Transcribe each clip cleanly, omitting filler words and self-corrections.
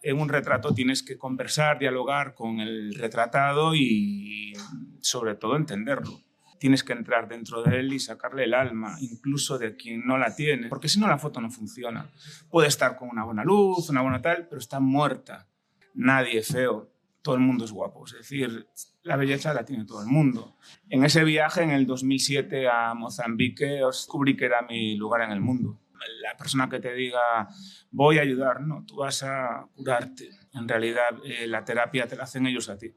En un retrato tienes que conversar, dialogar con el retratado y, sobre todo, entenderlo. Tienes que entrar dentro de él y sacarle el alma, incluso de quien no la tiene, porque si no la foto no funciona. Puede estar con una buena luz, una buena tal, pero está muerta. Nadie es feo, todo el mundo es guapo. Es decir, la belleza la tiene todo el mundo. En ese viaje, en el 2007 a Mozambique, descubrí que era mi lugar en el mundo. La persona que te diga voy a ayudar, no, tú vas a curarte. En realidad, la terapia te la hacen ellos a ti.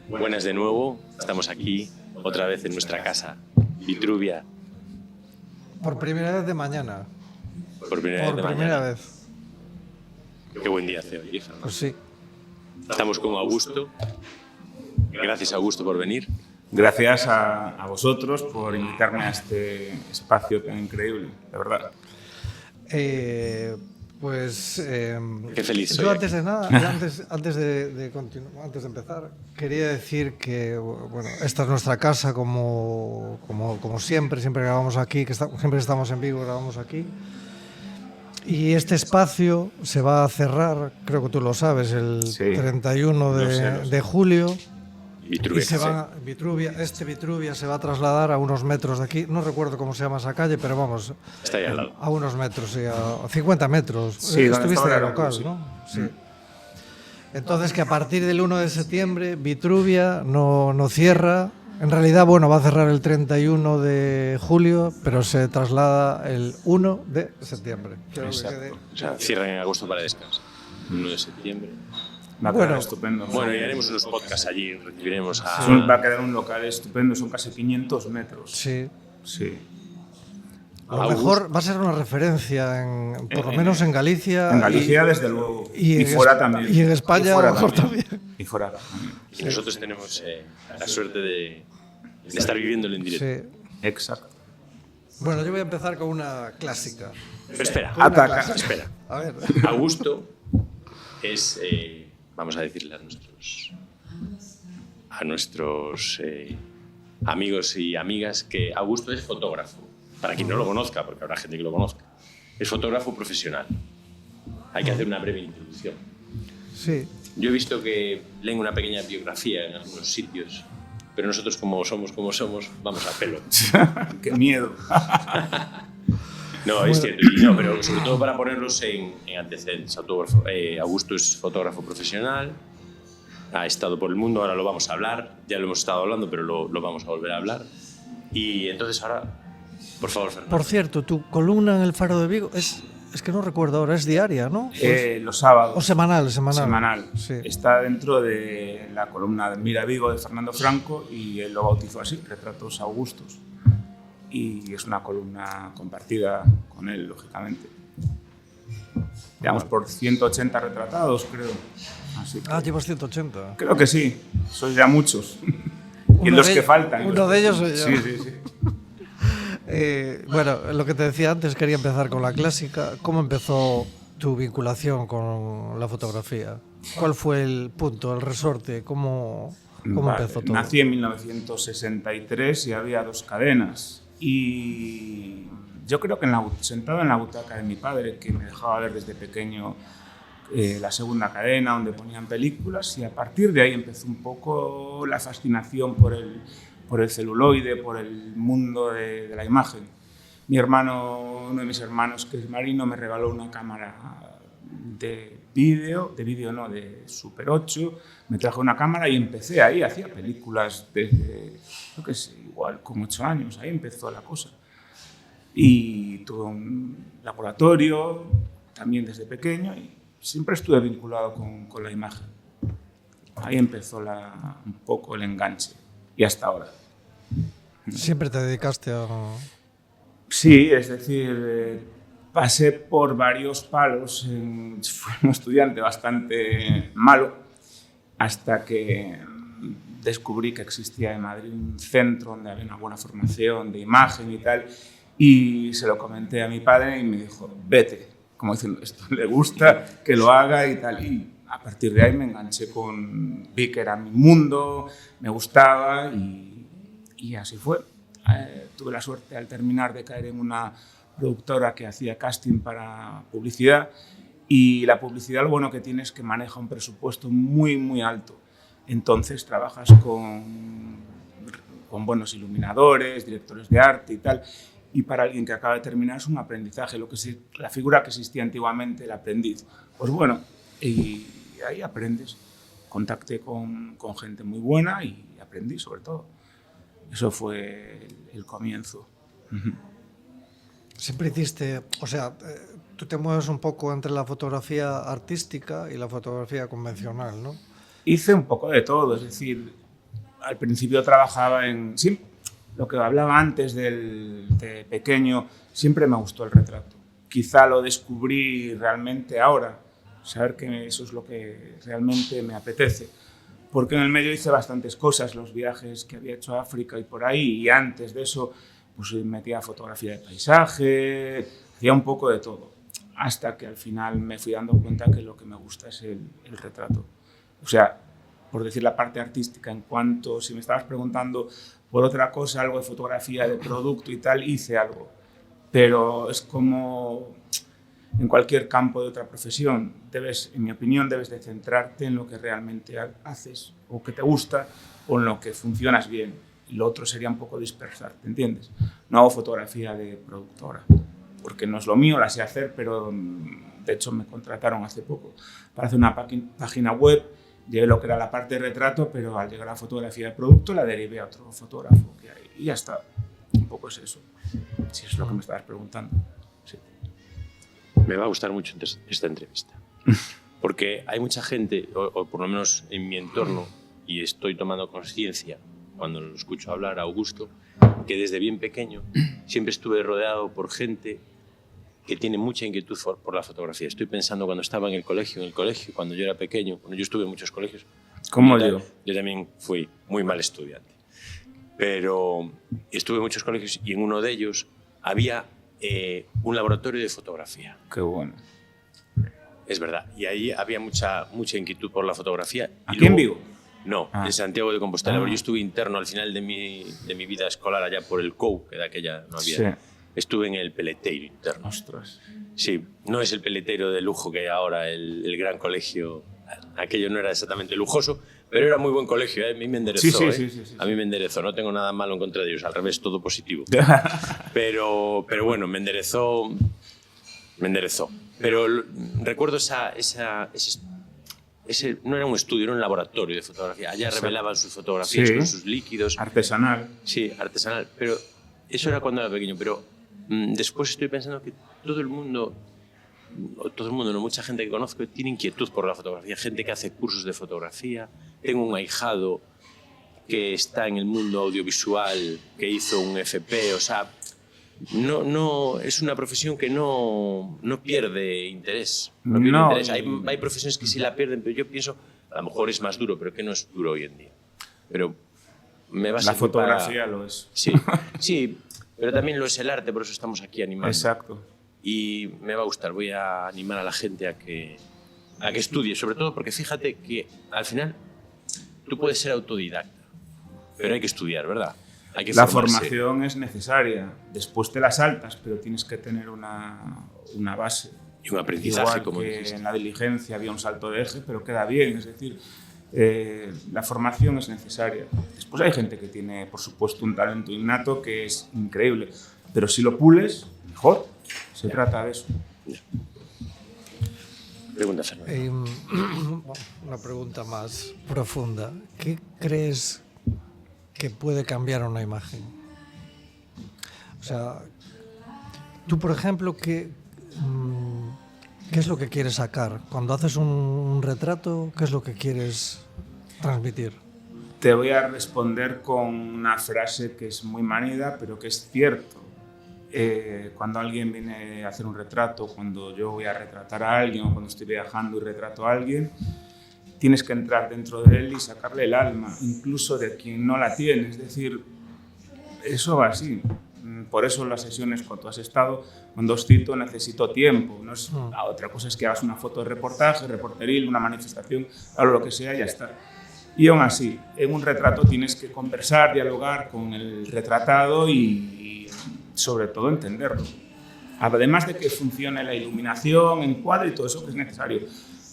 Buenas de nuevo, estamos aquí otra vez en nuestra casa, Vitruvia. Por primera vez de mañana. Por primera primera vez. vez. Qué buen día hace hoy, Fernando. Pues sí. Estamos con Augusto. Gracias, Augusto, por venir. Gracias a vosotros por invitarme a este espacio tan increíble, de verdad. Qué feliz soy yo aquí. antes de nada, antes de empezar, quería decir que bueno, esta es nuestra casa como siempre grabamos aquí, siempre estamos en Vigo, grabamos aquí. Y este espacio se va a cerrar, creo que tú lo sabes, el 31 de julio. Vitruvia. Vitruvia se va a trasladar a unos metros de aquí. No recuerdo cómo se llama esa calle, pero vamos. Está ahí al lado. A unos metros, sí, a 50 metros. Sí, estuviste en el local, sí. ¿no? Sí. Entonces, que a partir del 1 de septiembre, Vitruvia no cierra. En realidad, bueno, va a cerrar el 31 de julio, pero se traslada el 1 de septiembre. Exacto. O sea, cierran en agosto para descansar. 1 de septiembre. Va a quedar estupendo. Bueno, y haremos unos podcasts allí, recibiremos a... Va a quedar un local estupendo, son casi 500 metros. Sí. A lo mejor va a ser una referencia, por lo menos en Galicia. En Galicia, desde luego. Y fuera también. Y en España, a lo mejor también. Y fuera también. Y nosotros tenemos la suerte de estar viviéndolo en directo. Sí. Exacto. Bueno, yo voy a empezar con una clásica. Pero espera, espera. A ver. Augusto es... vamos a decirle a nuestros amigos y amigas que Augusto es fotógrafo. Para quien no lo conozca, porque habrá gente que lo conozca. Es fotógrafo profesional. Hay que hacer una breve introducción. Sí. Yo he visto que leen una pequeña biografía en algunos sitios, pero nosotros, como somos, vamos a pelo. ¡Qué miedo! No, es cierto, pero sobre todo para ponerlos en antecedentes. Augusto es fotógrafo profesional, ha estado por el mundo, ahora lo vamos a hablar, ya lo hemos estado hablando, pero lo vamos a volver a hablar. Y entonces ahora, por favor, Fernando. Por cierto, tu columna en El Faro de Vigo es que no recuerdo ahora, es diaria, ¿no? Los sábados. O semanal. Semanal. Sí. Está dentro de la columna de Mira Vigo de Fernando Franco y él lo bautizó así, Retratos Augustos. Y es una columna compartida con él, lógicamente. Llevamos por 180 retratados, creo. Así que llevas 180. creo que sí, sois ya muchos. Y los que faltan. Uno de ellos soy yo. Sí. Bueno, lo que te decía antes, quería empezar con la clásica. ¿Cómo empezó tu vinculación con la fotografía? ¿Cuál fue el punto, el resorte? ¿Cómo empezó todo? Nací en 1963 y había 2 cadenas. Y yo creo que sentado en la butaca de mi padre, que me dejaba ver desde pequeño la segunda cadena, donde ponían películas, y a partir de ahí empezó un poco la fascinación por el celuloide, por el mundo de la imagen. Uno de mis hermanos, que es marino, me regaló una cámara de Super 8, me trajo una cámara y empecé ahí, hacía películas desde, yo qué sé, igual con 8 años, ahí empezó la cosa. Y tuve un laboratorio también desde pequeño y siempre estuve vinculado con la imagen. Ahí empezó un poco el enganche y hasta ahora. ¿Siempre te dedicaste a...? Sí, es decir, pasé por varios palos. Fui un estudiante bastante malo hasta que descubrí que existía en Madrid un centro donde había una buena formación de imagen y tal, y se lo comenté a mi padre y me dijo, vete, como diciendo, esto le gusta, que lo haga y tal. Y a partir de ahí me enganché vi que era mi mundo, me gustaba y así fue. Tuve la suerte al terminar de caer en una productora que hacía casting para publicidad, y la publicidad lo bueno que tiene es que maneja un presupuesto muy, muy alto. Entonces trabajas con buenos iluminadores, directores de arte y tal, y para alguien que acaba de terminar es un aprendizaje, la figura que existía antiguamente, el aprendiz. Pues bueno, y ahí aprendes. Contacté con gente muy buena y aprendí sobre todo. Eso fue el comienzo. Siempre hiciste, o sea, tú te mueves un poco entre la fotografía artística y la fotografía convencional, ¿no? Hice un poco de todo, es decir, al principio trabajaba en... Sí, lo que hablaba antes de pequeño, siempre me gustó el retrato. Quizá lo descubrí realmente ahora, saber que eso es lo que realmente me apetece. Porque en el medio hice bastantes cosas, los viajes que había hecho a África y por ahí, y antes de eso pues metía fotografía de paisaje, hacía un poco de todo, hasta que al final me fui dando cuenta que lo que me gusta es el retrato. O sea, por decir la parte artística, en cuanto, si me estabas preguntando por otra cosa, algo de fotografía, de producto y tal, hice algo. Pero es como en cualquier campo de otra profesión, en mi opinión, debes de centrarte en lo que realmente haces o que te gusta o en lo que funcionas bien. Y lo otro sería un poco dispersarte, ¿entiendes? No hago fotografía de productora, porque no es lo mío, la sé hacer, pero de hecho me contrataron hace poco para hacer una página web. Llevé lo que era la parte de retrato, pero al llegar a la fotografía de producto la derivé a otro fotógrafo que hay. Y ya está. Un poco es eso, si es lo que me estabas preguntando. Sí. Me va a gustar mucho esta entrevista, porque hay mucha gente, o por lo menos en mi entorno, y estoy tomando conciencia cuando lo escucho hablar a Augusto, que desde bien pequeño siempre estuve rodeado por gente que tiene mucha inquietud por la fotografía. Estoy pensando cuando estaba en el colegio, cuando yo era pequeño, cuando yo estuve en muchos colegios. ¿Cómo yo? Yo también fui muy mal estudiante, pero estuve en muchos colegios y en uno de ellos había un laboratorio de fotografía. Qué bueno. Es verdad, y ahí había mucha inquietud por la fotografía. ¿Aquí en Vigo? No, en Santiago de Compostela. Yo estuve interno al final de mi vida escolar allá por el COU, que de aquella no había. Sí. Estuve en el Peleteiro interno. Ostras. Sí, no es el Peleteiro de lujo que hay ahora, el gran colegio. Aquello no era exactamente lujoso, pero era muy buen colegio. A mí me enderezó. Sí. A mí me enderezó. No tengo nada malo en contra de ellos, al revés, todo positivo. pero bueno, me enderezó. Pero recuerdo ese no era un estudio, era un laboratorio de fotografía. Allá revelaban sus fotografías con sus líquidos. Artesanal. Sí, artesanal. Pero eso era cuando era pequeño. Pero después estoy pensando que todo el mundo, no, mucha gente que conozco tiene inquietud por la fotografía. Gente que hace cursos de fotografía. Tengo un ahijado que está en el mundo audiovisual, que hizo un FP. O sea, no es una profesión que no pierde interés. Interés. Hay profesiones que sí la pierden, pero yo pienso, a lo mejor es más duro, pero que no es duro hoy en día. Pero me va a la fotografía lo es. Sí, pero también lo es el arte, por eso estamos aquí animando. Exacto. Y me va a gustar, voy a animar a la gente a que estudie, sobre todo porque fíjate que al final tú puedes ser autodidacta, pero hay que estudiar, ¿verdad? La formación es necesaria, después te la saltas, pero tienes que tener una base. Y un aprendizaje, igual como que dijiste. En la diligencia había un salto de eje, pero queda bien, es decir, la formación es necesaria. Después hay gente que tiene, por supuesto, un talento innato que es increíble, pero si lo pules, mejor. Se trata de eso. Pregunta, Fernando. Una pregunta más profunda. ¿Qué crees que puede cambiar una imagen? O sea, tú, por ejemplo, ¿qué es lo que quieres sacar? Cuando haces un retrato, ¿qué es lo que quieres transmitir? Te voy a responder con una frase que es muy manida, pero que es cierto. Cuando alguien viene a hacer un retrato, cuando yo voy a retratar a alguien o cuando estoy viajando y retrato a alguien, tienes que entrar dentro de él y sacarle el alma, incluso de quien no la tiene. Es decir, eso va así. Por eso en las sesiones cuando has estado, cuando os cito, necesito tiempo. No es, otra cosa es que hagas una foto de reportaje, reporteril, una manifestación, algo lo que sea, y ya está. Y aún así, en un retrato tienes que conversar, dialogar con el retratado y sobre todo entenderlo. Además de que funcione la iluminación, encuadre y todo eso que es necesario.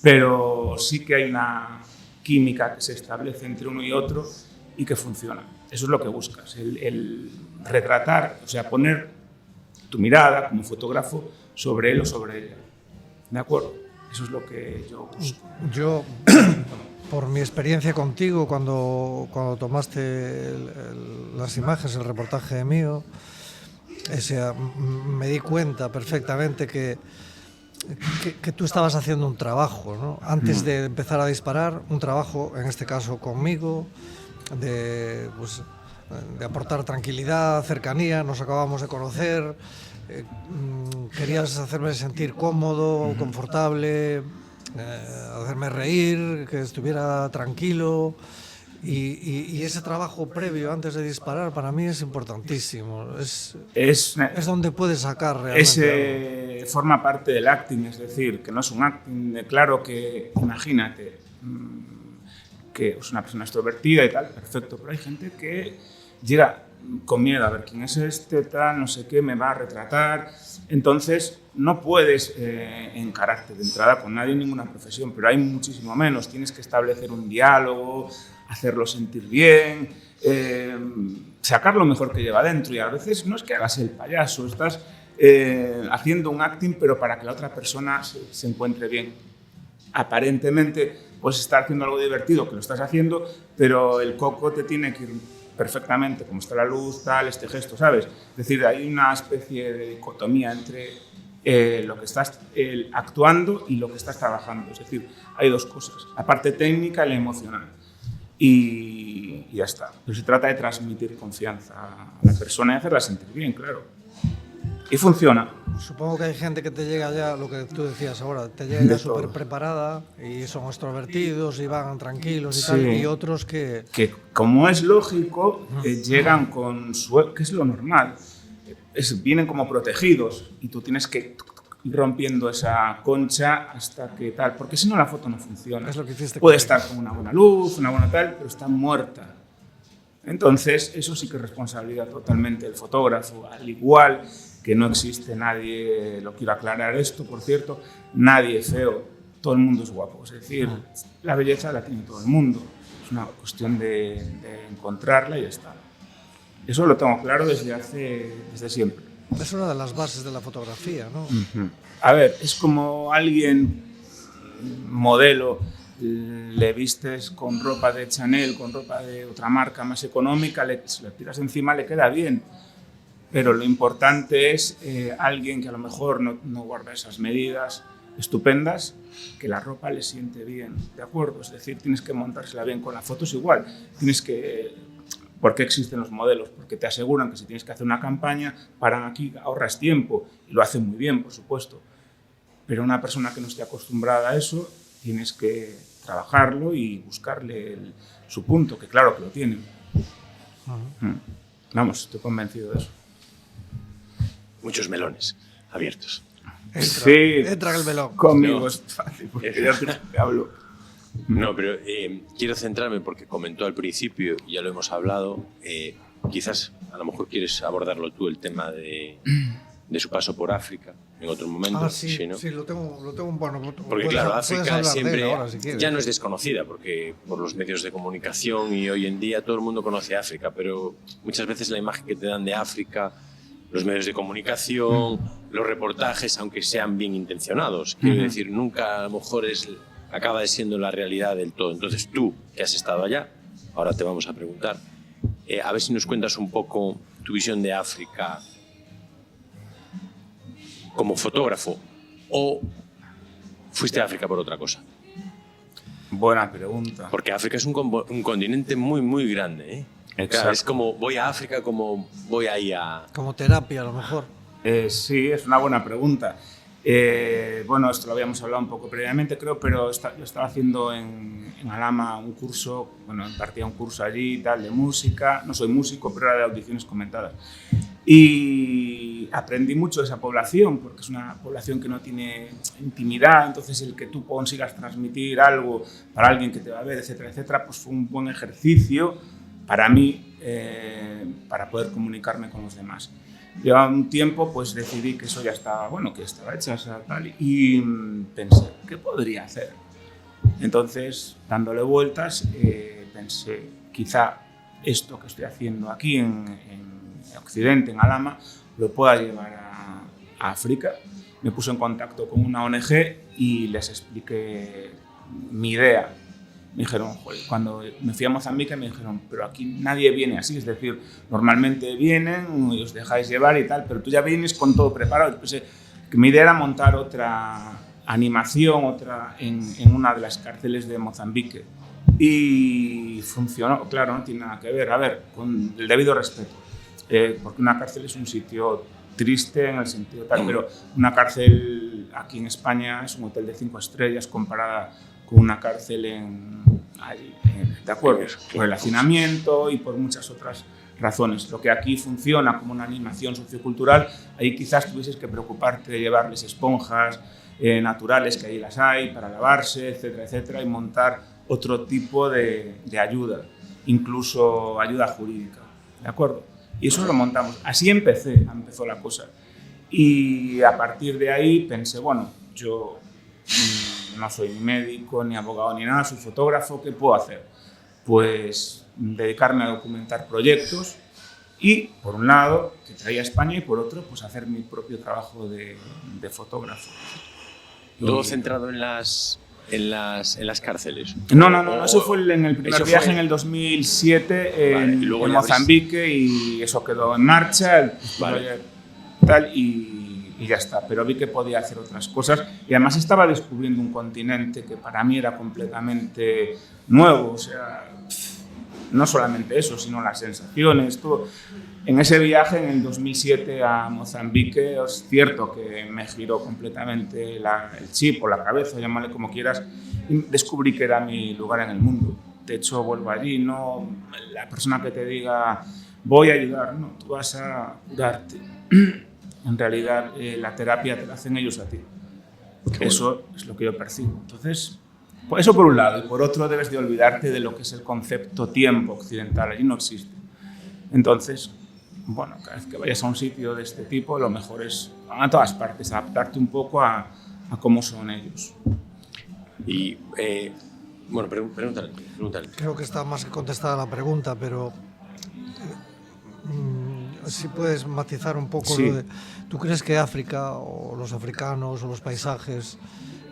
Pero sí que hay una química que se establece entre uno y otro y que funciona. Eso es lo que buscas, el retratar, o sea, poner tu mirada como fotógrafo sobre él o sobre ella. ¿De acuerdo? Eso es lo que yo busco. Yo, por mi experiencia contigo, cuando tomaste las imágenes, el reportaje mío, me di cuenta perfectamente que tú estabas haciendo un trabajo, ¿no? Antes de empezar a disparar, un trabajo, en este caso conmigo, de aportar tranquilidad, cercanía, nos acabamos de conocer, querías hacerme sentir cómodo, confortable, hacerme reír, que estuviera tranquilo. Y ese trabajo previo antes de disparar para mí es importantísimo. Es donde puedes sacar realmente. Forma parte del acting, es decir, que no es un acting. Claro que, imagínate, que es una persona extrovertida y tal, perfecto, pero hay gente que llega con miedo a ver quién es este, tal, no sé qué, me va a retratar. Entonces, no puedes encararte de entrada con nadie en ninguna profesión, pero hay muchísimo menos. Tienes que establecer un diálogo, hacerlo sentir bien, sacar lo mejor que lleva dentro. Y a veces no es que hagas el payaso, estás haciendo un acting, pero para que la otra persona se encuentre bien. Aparentemente puedes estar haciendo algo divertido, que lo estás haciendo, pero el coco te tiene que ir perfectamente, como está la luz, tal, este gesto, ¿sabes? Es decir, hay una especie de dicotomía entre lo que estás actuando y lo que estás trabajando. Es decir, hay dos cosas, la parte técnica y la emocional. Y ya está. Pero se trata de transmitir confianza a la persona y hacerla sentir bien, claro. Y funciona. Supongo que hay gente que te llega ya, lo que tú decías ahora, te llega ya súper preparada y son extrovertidos y van tranquilos y sí, tal, y otros que como es lógico, llegan con que es lo normal, vienen como protegidos y tú tienes que ir rompiendo esa concha hasta que tal, porque si no la foto no funciona. Es lo que hiciste. Puede estar con una buena luz, una buena tal, pero está muerta. Entonces, eso sí que es responsabilidad totalmente del fotógrafo, al igual que no existe nadie, lo quiero aclarar esto, por cierto, nadie feo, todo el mundo es guapo, es decir, la belleza la tiene todo el mundo, es una cuestión de encontrarla y ya está. Eso lo tengo claro desde siempre. Es una de las bases de la fotografía, ¿no? A ver, es como alguien, modelo, le vistes con ropa de Chanel, con ropa de otra marca más económica, si le tiras encima le queda bien. Pero lo importante es alguien que a lo mejor no guarda esas medidas estupendas, que la ropa le siente bien, ¿de acuerdo? Es decir, tienes que montársela bien con la foto, es igual. ¿Por qué existen los modelos? Porque te aseguran que si tienes que hacer una campaña, paran aquí, ahorras tiempo y lo hacen muy bien, por supuesto. Pero una persona que no esté acostumbrada a eso, tienes que trabajarlo y buscarle su punto, que claro que lo tienen. Vamos, estoy convencido de eso. Muchos melones abiertos. Entra en el melón. Conmigo es fácil, porque ya te hablo. No, pero quiero centrarme porque comentó al principio, y ya lo hemos hablado, quizás a lo mejor quieres abordarlo tú, el tema de su paso por África en otro momento. Sí, ¿no? Sí, lo tengo bueno. Porque claro, África siempre ahora, si ya no es desconocida, porque por los medios de comunicación y hoy en día todo el mundo conoce África, pero muchas veces la imagen que te dan de África, los medios de comunicación, los reportajes, aunque sean bien intencionados, quiero decir, nunca a lo mejor acaba de siendo la realidad del todo. Entonces tú, que has estado allá, ahora te vamos a preguntar, a ver si nos cuentas un poco tu visión de África como fotógrafo, o fuiste a África por otra cosa. Buena pregunta. Porque África es un continente muy, muy grande, ¿eh? Exacto. Es como voy a África, como voy ahí a... Como terapia, a lo mejor. Sí, es una buena pregunta. Bueno, esto lo habíamos hablado un poco previamente, creo, pero yo estaba haciendo en Alhama un curso, bueno, impartía un curso allí, tal, de música. No soy músico, pero era de audiciones comentadas. Y aprendí mucho de esa población, porque es una población que no tiene intimidad, entonces el que tú consigas transmitir algo para alguien que te va a ver, etcétera, etcétera, pues fue un buen ejercicio para mí, para poder comunicarme con los demás. Llevaba un tiempo, pues decidí que eso ya estaba, bueno, que estaba hecha, o sea, tal, y pensé, ¿qué podría hacer? Entonces, dándole vueltas, pensé, quizá esto que estoy haciendo aquí en Occidente, en Alhama, lo pueda llevar a África. Me puse en contacto con una ONG y les expliqué mi idea. Me dijeron, joder, cuando me fui a Mozambique me dijeron, pero aquí nadie viene así, es decir, normalmente vienen y os dejáis llevar y tal, pero tú ya vienes con todo preparado. Entonces, que mi idea era montar otra animación, en una de las cárceles de Mozambique. Y funcionó, claro, no tiene nada que ver, a ver, con el debido respeto, porque una cárcel es un sitio triste en el sentido tal, pero una cárcel aquí en España es un hotel de 5 estrellas comparada con una cárcel de acuerdo, por el hacinamiento y por muchas otras razones. Lo que aquí funciona como una animación sociocultural, ahí quizás tuvieses que preocuparte de llevarles esponjas naturales, que ahí las hay, para lavarse, etcétera, etcétera, y montar otro tipo de ayuda, incluso ayuda jurídica, ¿de acuerdo? Y eso lo montamos. Así empezó la cosa. Y a partir de ahí pensé, bueno, yo no soy ni médico, ni abogado, ni nada, soy fotógrafo, ¿qué puedo hacer? Pues dedicarme a documentar proyectos y, por un lado, que traía a España y, por otro, pues hacer mi propio trabajo de fotógrafo. ¿Todo centrado en las cárceles? No, eso fue en el primer viaje en el 2007 en Mozambique y eso quedó en marcha, tal, y ya está. Pero vi que podía hacer otras cosas y además estaba descubriendo un continente que para mí era completamente nuevo, o sea, no solamente eso, sino las sensaciones, todo. En ese viaje, en el 2007 a Mozambique, es cierto que me giró completamente el chip o la cabeza, llámale como quieras, y descubrí que era mi lugar en el mundo. De hecho, vuelvo allí, no la persona que te diga voy a ayudar, no, tú vas a curarte. En realidad, la terapia te la hacen ellos a ti. Eso es lo que yo percibo. Entonces, pues eso por un lado, y por otro debes de olvidarte de lo que es el concepto tiempo occidental, allí no existe. Entonces, bueno, cada vez que vayas a un sitio de este tipo, lo mejor es, a todas partes, adaptarte un poco a cómo son ellos. Y, bueno, pregúntale. Creo que está más que contestada la pregunta, pero si puedes matizar un poco sí. lo de... ¿Tú crees que África o los africanos o los paisajes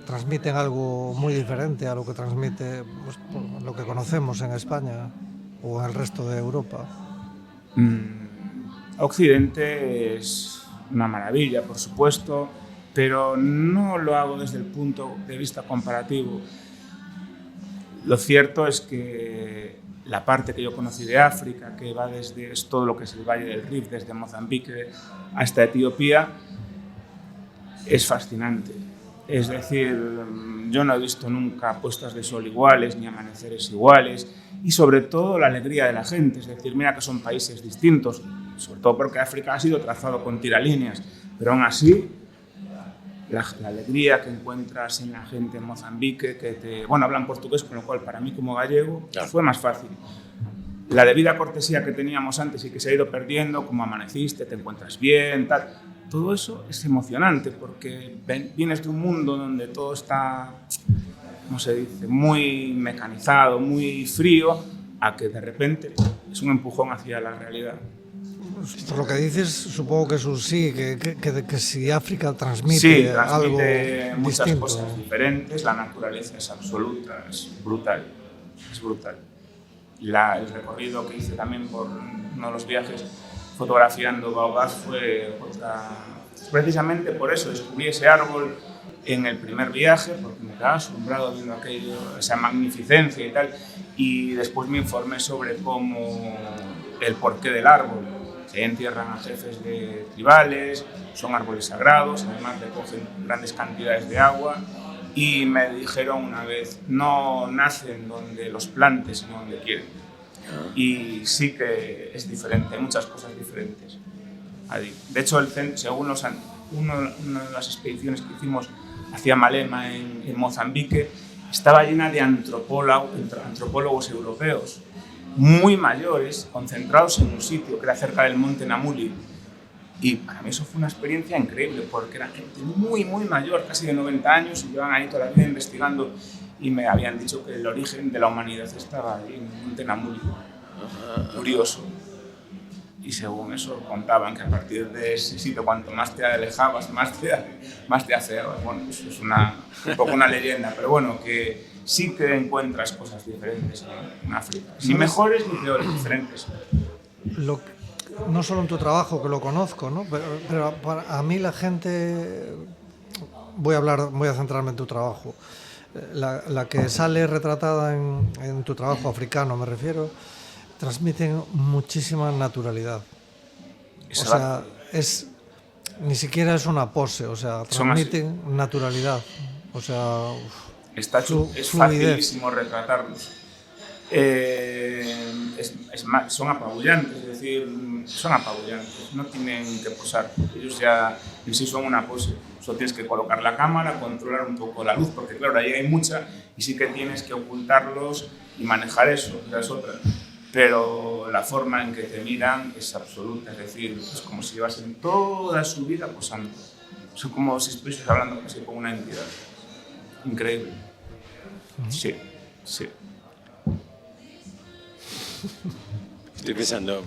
transmiten algo muy diferente a lo que transmite pues, lo que conocemos en España o en el resto de Europa? Occidente es una maravilla, por supuesto, pero no lo hago desde el punto de vista comparativo. Lo cierto es que la parte que yo conocí de África, que va desde todo lo que es el Valle del Rift, desde Mozambique hasta Etiopía, es fascinante. Es decir, yo no he visto nunca puestas de sol iguales, ni amaneceres iguales, y sobre todo la alegría de la gente. Es decir, mira que son países distintos, sobre todo porque África ha sido trazado con tiralíneas, pero aún así la alegría que encuentras en la gente en Mozambique, bueno, hablan portugués, con lo cual para mí como gallego fue más fácil. La debida cortesía que teníamos antes y que se ha ido perdiendo, como amaneciste, te encuentras bien, tal, todo eso es emocionante porque vienes de un mundo donde todo está, ¿cómo se dice?, muy mecanizado, muy frío, a que de repente es un empujón hacia la realidad. Por lo que dices, supongo que eso sí, que si África transmite, sí, algo muchas distinto. Cosas diferentes, la naturaleza es absoluta, es brutal, es brutal. El recorrido que hice también por uno de los viajes fotografiando baobabs fue precisamente por eso, descubrí ese árbol en el primer viaje, porque me quedaba asombrado viendo aquello, esa magnificencia y tal, y después me informé sobre el porqué del árbol. Se entierran a jefes de tribales, son árboles sagrados, además recogen grandes cantidades de agua, y me dijeron una vez, no nacen donde los plantes, sino donde quieren. Y sí que es diferente, hay muchas cosas diferentes. De hecho, según una de las expediciones que hicimos hacia Malema en Mozambique, estaba llena de antropólogos europeos, muy mayores, concentrados en un sitio que era cerca del monte Namuli. Y para mí eso fue una experiencia increíble, porque era gente muy, muy mayor, casi de 90 años, y llevan ahí toda la vida investigando, y me habían dicho que el origen de la humanidad estaba ahí en Monte Namuli. Curioso. Y según eso contaban que a partir de ese sitio, cuanto más te alejabas, más te afeabas. Bueno, eso es un poco una leyenda, pero bueno, que sí que encuentras cosas diferentes en África. Ni mejores ni peores, diferentes. No solo en tu trabajo, que lo conozco, ¿no? Pero para a mí la gente... Voy a centrarme en tu trabajo. La que sale retratada en tu trabajo africano, me refiero, transmiten muchísima naturalidad. O sea, ni siquiera es una pose, o sea, transmiten naturalidad. O sea, es facilísimo retratarlos. Son apabullantes, es decir, son apabullantes, no tienen que posar. Ellos ya en sí son una pose. Solo tienes que colocar la cámara, controlar un poco la luz, porque claro, ahí hay mucha y sí que tienes que ocultarlos y manejar eso, esa es otra. Pero la forma en que te miran es absoluta, es decir, es como si llevasen toda su vida posando. Es como si estuvieses hablando casi con una entidad. Increíble. Sí, sí. Estoy pensando,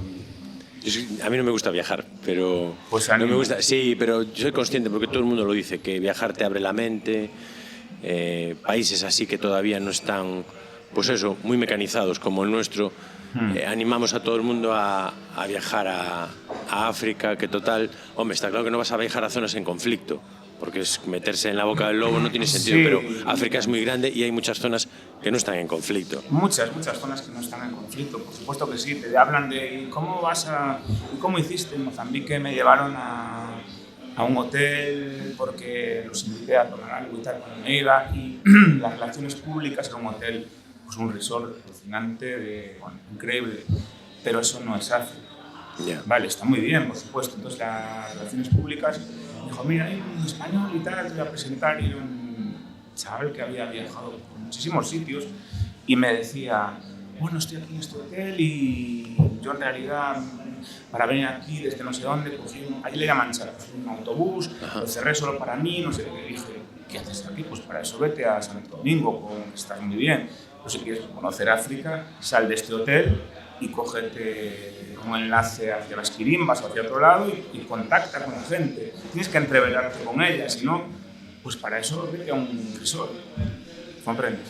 a mí no me gusta viajar, pero pues no me gusta. Sí, pero soy consciente, porque todo el mundo lo dice, que viajar te abre la mente. Países así que todavía no están, pues eso, muy mecanizados como el nuestro. Animamos a todo el mundo a viajar a África, que total, hombre, está claro que no vas a viajar a zonas en conflicto, porque es meterse en la boca del lobo, no tiene sentido, sí. Pero África es muy grande y hay muchas zonas que no están en conflicto. Muchas zonas que no están en conflicto, por supuesto que sí. Te hablan de cómo hiciste en Mozambique. Me llevaron a un hotel porque los invité a tomar algo y tal cuando me iba, y las relaciones públicas era un hotel, pues un resort alucinante, increíble, pero eso no es África. Yeah. Vale, está muy bien, por supuesto. Entonces las relaciones públicas me dijo, mira, hay un español y tal, te voy a presentar, y era un chaval que había viajado por muchísimos sitios y me decía, bueno, estoy aquí en este hotel y yo en realidad para venir aquí desde no sé dónde, ahí le llaman un autobús, lo cerré solo para mí, no sé qué. Dije, ¿qué haces aquí? Pues para eso vete a Santo Domingo, estás muy bien. Pues si quieres conocer África, sal de este hotel y cógete un enlace hacia las quirimbas o hacia otro lado y contacta con la gente. Tienes que entreverarte con ella, si no, pues para eso vete a un resort. ¿Comprendes?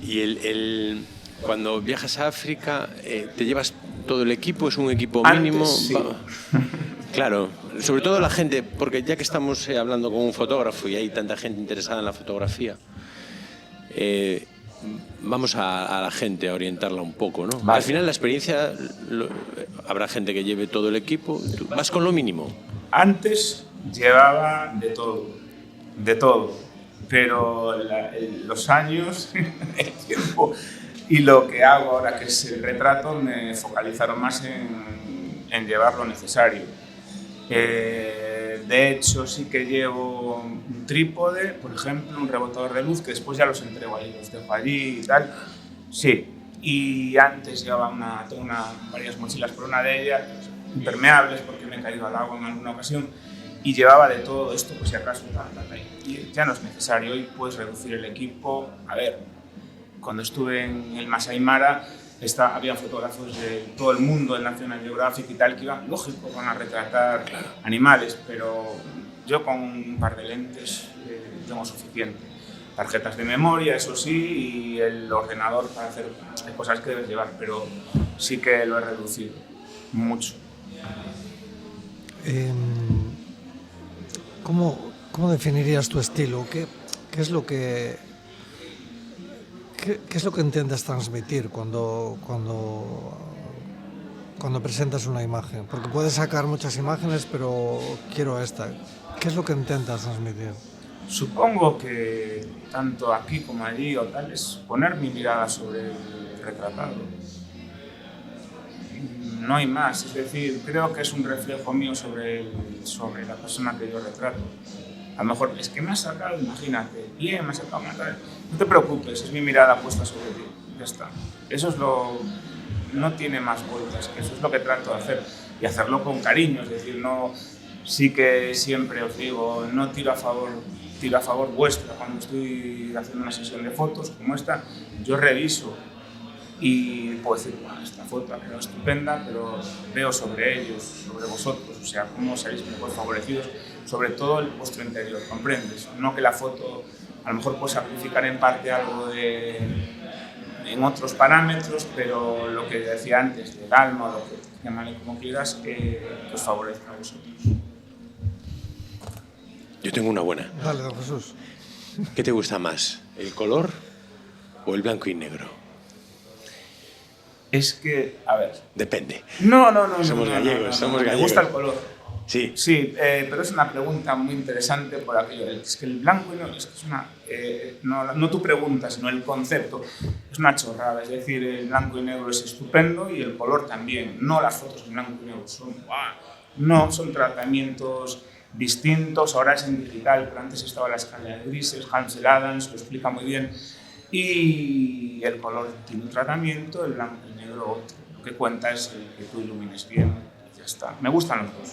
Y cuando viajas a África, ¿te llevas todo el equipo? ¿Es un equipo mínimo? Antes, sí. Claro, sobre todo la gente, porque ya que estamos hablando con un fotógrafo y hay tanta gente interesada en la fotografía, vamos a la gente a orientarla un poco, ¿no? Vale. Al final la experiencia, habrá gente que lleve todo el equipo. ¿Tú vas con lo mínimo? Antes llevaba de todo, pero los años, el tiempo y lo que hago ahora, que es el retrato, me focalizaron más en llevar lo necesario. De hecho, sí que llevo un trípode, por ejemplo, un rebotador de luz, que después ya los entrego ahí, los dejo allí y tal. Sí, y antes llevaba tengo varias mochilas, por una de ellas impermeables, porque me he caído al agua en alguna ocasión, y llevaba de todo esto, pues si acaso, y ya no es necesario. Hoy puedes reducir el equipo. A ver, cuando estuve en el Masai Mara, había fotógrafos de todo el mundo, del National Geographic y tal, que iban, lógico, van a retratar animales, pero yo con un par de lentes tengo suficiente. Tarjetas de memoria, eso sí, y el ordenador para hacer cosas que debes llevar, pero sí que lo he reducido mucho. ¿Cómo definirías tu estilo? ¿Qué es lo que intentas transmitir cuando presentas una imagen? Porque puedes sacar muchas imágenes, pero quiero esta. ¿Qué es lo que intentas transmitir? Supongo que tanto aquí como allí o tal es poner mi mirada sobre el retratado. No hay más, es decir, creo que es un reflejo mío sobre la persona que yo retrato. A lo mejor es que me has sacado, imagínate, bien, me has sacado mal. No te preocupes, es mi mirada puesta sobre ti, ya está. Eso es no tiene más vueltas, que eso es lo que trato de hacer. Y hacerlo con cariño, es decir, no sí que siempre os digo, no tiro a favor vuestra. Cuando estoy haciendo una sesión de fotos como esta, yo reviso y puedo decir, bueno, esta foto ha quedado estupenda, pero veo sobre ellos, sobre vosotros, o sea, cómo seréis mejor favorecidos, sobre todo el vuestro interior, ¿comprendes? No que la foto a lo mejor puede sacrificar en parte algo en otros parámetros, pero lo que decía antes, del alma, lo que llamarle como quieras, que os favorezca a vosotros. Yo tengo una buena. Dale, don Jesús. ¿Qué te gusta más, el color o el blanco y negro? Es que, a ver... Depende. No. Somos gallegos. Me gusta el color. Sí. Sí, pero es una pregunta muy interesante por aquello. Es que el blanco y negro es que es una... no tu pregunta, sino el concepto. Es una chorrada. Es decir, el blanco y negro es estupendo y el color también. No las fotos en blanco y negro son... No, son tratamientos distintos. Ahora es en digital, pero antes estaba la escala de grises. Hansel Adams lo explica muy bien. Y el color tiene un tratamiento, el blanco y negro otro. Lo que cuenta es que tú ilumines bien y ya está. Me gustan los dos.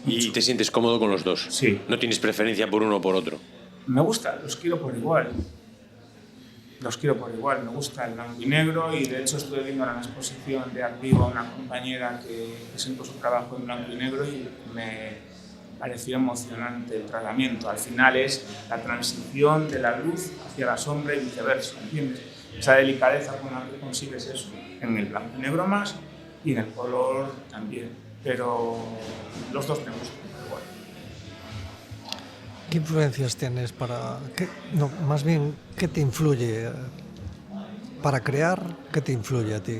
¿Y te sientes cómodo con los dos? Sí. ¿No tienes preferencia por uno o por otro? Me gusta, los quiero por igual. Me gusta el blanco y negro y de hecho estuve viendo en la exposición de Activa una compañera que presentó su trabajo en blanco y negro y me pareció emocionante el tratamiento. Al final es la transición de la luz hacia la sombra y viceversa, ¿entiendes? Esa delicadeza con la que consigues eso en el blanco y negro más y en el color también, pero los dos me gustan igual. ¿Qué influencias tienes para... más bien, ¿qué te influye para crear? ¿Qué te influye a ti?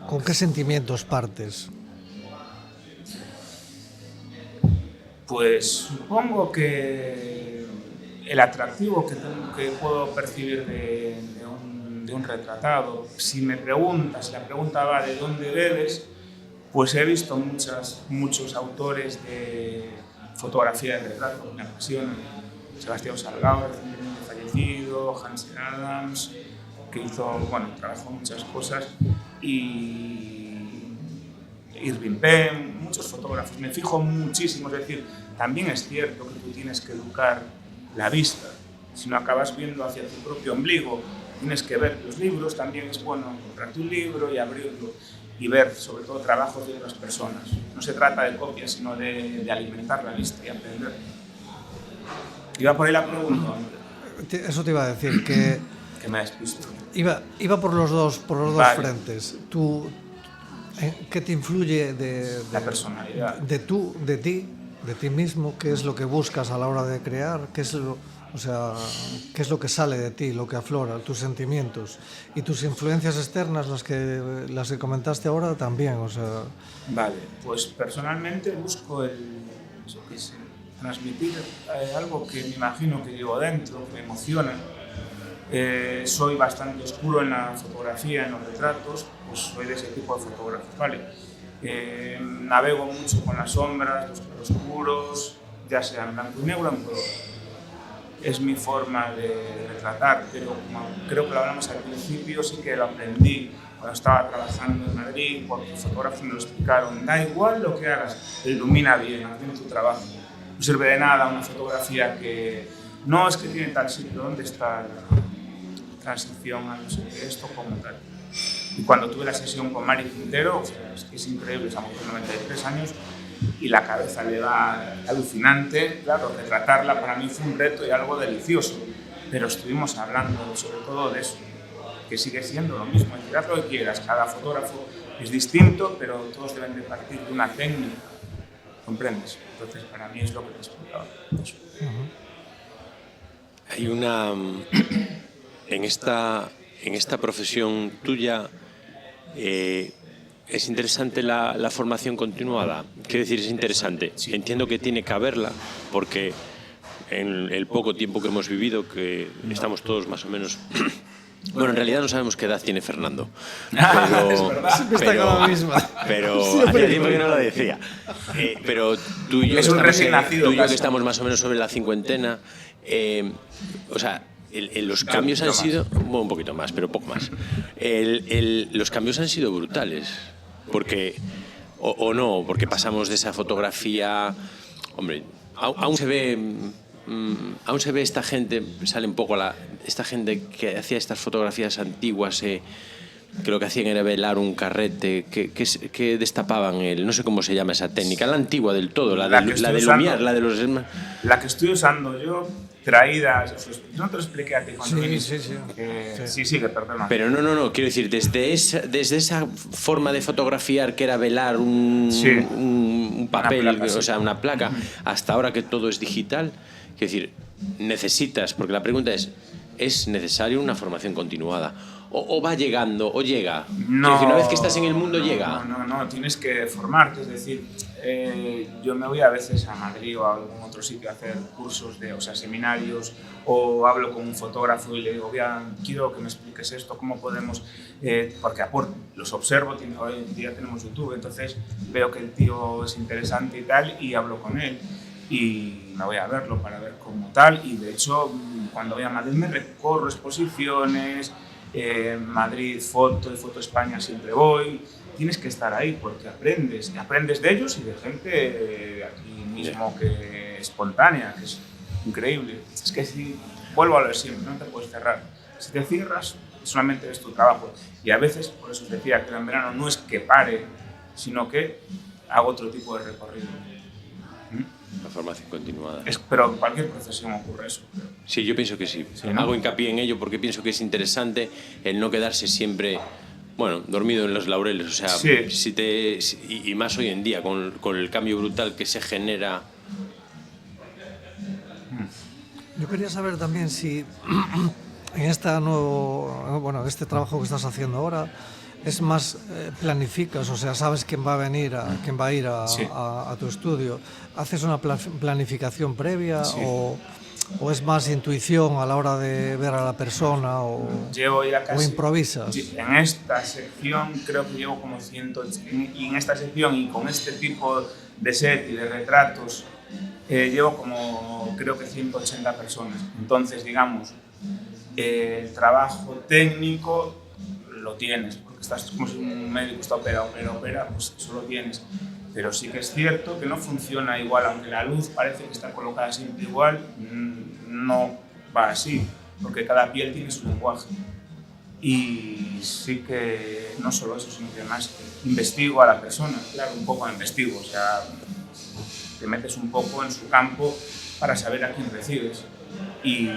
¿Con qué sentimientos partes? Pues supongo que el atractivo que puedo percibir de un retratado, si la pregunta va de dónde bebes, pues he visto muchos autores de fotografía de retrato que me apasionan. Sebastián Salgado, recientemente fallecido, Hansel Adams, que trabajó muchas cosas, y Irving Penn, muchos fotógrafos. Me fijo muchísimo, es decir, también es cierto que tú tienes que educar la vista. Si no acabas viendo hacia tu propio ombligo, tienes que ver los libros, también es bueno comprarte un libro y abrirlo y ver sobre todo trabajos de otras personas. No se trata de copias, sino de alimentar la vista y aprender. Iba por ahí la pregunta. Eso te iba a decir, que me despisto. Iba por los dos Vale. frentes. Tú, ¿qué te influye la personalidad? De ti, de ti mismo? ¿Qué es lo que buscas a la hora de crear? ¿Qué es lo que sale de ti, lo que aflora, tus sentimientos? Y tus influencias externas, las que comentaste ahora, también, Vale, pues personalmente busco transmitir algo que me imagino que llevo dentro, que me emociona. Soy bastante oscuro en la fotografía, en los retratos, pues soy de ese tipo de fotógrafos, ¿vale? Navego mucho con las sombras, los claroscuros, ya sea en blanco y negro o en color. Es mi forma de retratar, pero como creo que lo hablamos al principio, sí que lo aprendí cuando estaba trabajando en Madrid, porque fotógrafos me lo explicaron. Da igual lo que hagas, ilumina bien, haz bien tu trabajo. No sirve de nada una fotografía que no es que tiene tal sitio, ¿dónde está la transición a no sé qué, esto como tal? Y cuando tuve la sesión con Mari Quintero, es que es increíble, esa mujer de 93 años, y la cabeza le va alucinante. Claro, retratarla para mí fue un reto y algo delicioso, pero estuvimos hablando sobre todo de eso, que sigue siendo lo mismo, haz lo que quieras, cada fotógrafo es distinto, pero todos deben de partir de una técnica, ¿comprendes? Entonces para mí es lo que te explicaba. Hay una... En esta profesión tuya es interesante la formación continuada. Quiero decir, es interesante. Entiendo que tiene que haberla porque en el poco tiempo que hemos vivido, que estamos todos más o menos... Bueno, en realidad no sabemos qué edad tiene Fernando. Pero, es verdad. Siempre está con la misma. Pero hacía tiempo que no lo decía. Pero tú y yo, es un recién nacido, que estamos más o menos sobre la cincuentena, los cambios han sido... Bueno, un poquito más, pero poco más. Los cambios han sido brutales, porque o no, porque pasamos de esa fotografía, hombre, aún se ve esta gente, sale un poco esta gente que hacía estas fotografías antiguas, que lo que hacían era velar un carrete, que destapaban no sé cómo se llama esa técnica, la antigua del todo, la de Lumière, la de los... La que estoy usando yo, traída, no te lo expliqué a ti cuando viniste. Sí, que perdona. Pero no, quiero decir, desde esa forma de fotografiar que era velar un papel, una placa, o sea, una placa, hasta ahora que todo es digital, quiero decir, necesitas, porque la pregunta ¿es necesario una formación continuada? ¿O va llegando, o llega? No, decir, una vez que estás en el mundo, llega. No, tienes que formarte, es decir, yo me voy a veces a Madrid o a algún otro sitio a hacer cursos, seminarios, o hablo con un fotógrafo y le digo, quiero que me expliques esto, cómo podemos, porque los observo, hoy en día tenemos YouTube, entonces veo que el tío es interesante y tal, y hablo con él. Y me voy a verlo para ver cómo tal, y de hecho cuando voy a Madrid me recorro exposiciones, Madrid Foto y Foto España siempre voy. Tienes que estar ahí porque aprendes de ellos y de gente aquí mismo que espontánea, que es increíble. Es que si, vuelvo a lo de siempre, no te puedes cerrar. Si te cierras, solamente ves tu trabajo. Y a veces, por eso os decía que en verano no es que pare, sino que hago otro tipo de recorrido. La formación continuada. Pero en cualquier profesión ocurre eso. Sí, yo pienso que sí. ¿no? Hago hincapié en ello porque pienso que es interesante el no quedarse siempre, dormido en los laureles. O sea, y más hoy en día, con el cambio brutal que se genera. Yo quería saber también si en este trabajo que estás haciendo ahora, es más planificas, o sea, sabes quién va a ir a tu estudio. ¿Haces una planificación previa o es más intuición a la hora de ver a la persona o improvisas? En esta sección creo que llevo como 180, y en esta sección y con este tipo de set y de retratos llevo como creo que 180 personas. Entonces, digamos, el trabajo técnico lo tienes, porque estás como si un médico está opera, pues eso lo tienes. Pero sí que es cierto que no funciona igual, aunque la luz parece que está colocada siempre igual, no va así, porque cada piel tiene su lenguaje. Y sí que no solo eso, sino que además investigo a la persona, claro, un poco investigo, o sea, te metes un poco en su campo para saber a quién recibes. Y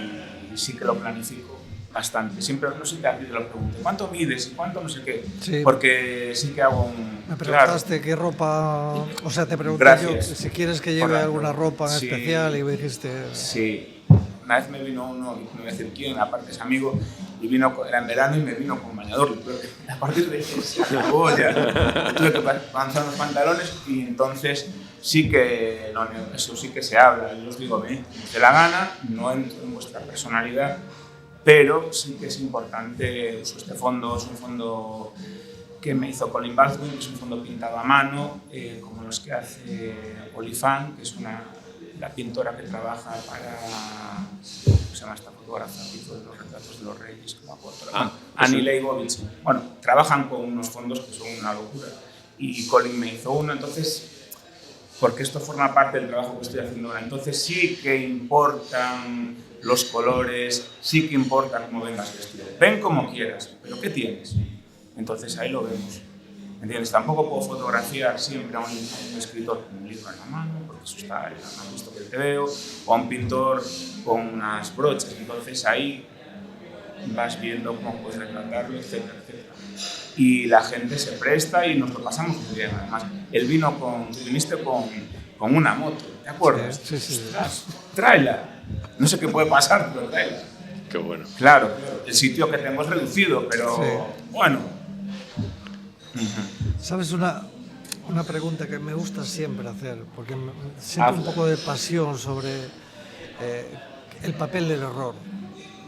sí que lo planifico bastante. Siempre, no sé si te lo pregunto, ¿cuánto mides y cuánto no sé qué? Sí. Porque sí que hago Me preguntaste qué ropa, o sea, te pregunté yo si quieres que lleve alguna ropa en especial y me dijiste... Sí, una vez me vino uno, no voy a decir quién, aparte es amigo, y era en verano y me vino con bañador, pero a partir de eso se acabó ya, tuve que lanzar los pantalones y entonces sí que, eso sí que se habla, yo os digo, me dé la gana, no entro en vuestra personalidad, pero sí que es importante, este fondo es un fondo que me hizo Colin Baldwin, que es un fondo pintado a mano, como los que hace Olifant, que es la pintora que trabaja para, ¿cómo se llama esta fotógrafa? Que hizo los retratos de los reyes, que me acuerdo. Annie Leibovitz. Bueno, trabajan con unos fondos que son una locura. Y Colin me hizo uno, entonces, porque esto forma parte del trabajo que estoy haciendo ahora. Entonces sí que importan los colores, sí que importa cómo vengas vestido. Ven como quieras, pero ¿qué tienes? Entonces ahí lo vemos. ¿Entiendes? Tampoco puedo fotografiar siempre a un escritor con un libro en la mano, porque eso está, no han visto que te veo, o a un pintor con unas brochas. Entonces ahí vas viendo cómo puedes retratarlo, etcétera, etcétera. Y la gente se presta y nos lo pasamos muy bien. Además, él viniste con una moto, ¿te acuerdas? Sí. Tráela. No sé qué puede pasar, pero tráela. Qué bueno. Claro, el sitio que tengo es reducido, pero bueno. ¿Sabes una pregunta que me gusta siempre hacer? Porque siento un poco de pasión sobre el papel del error.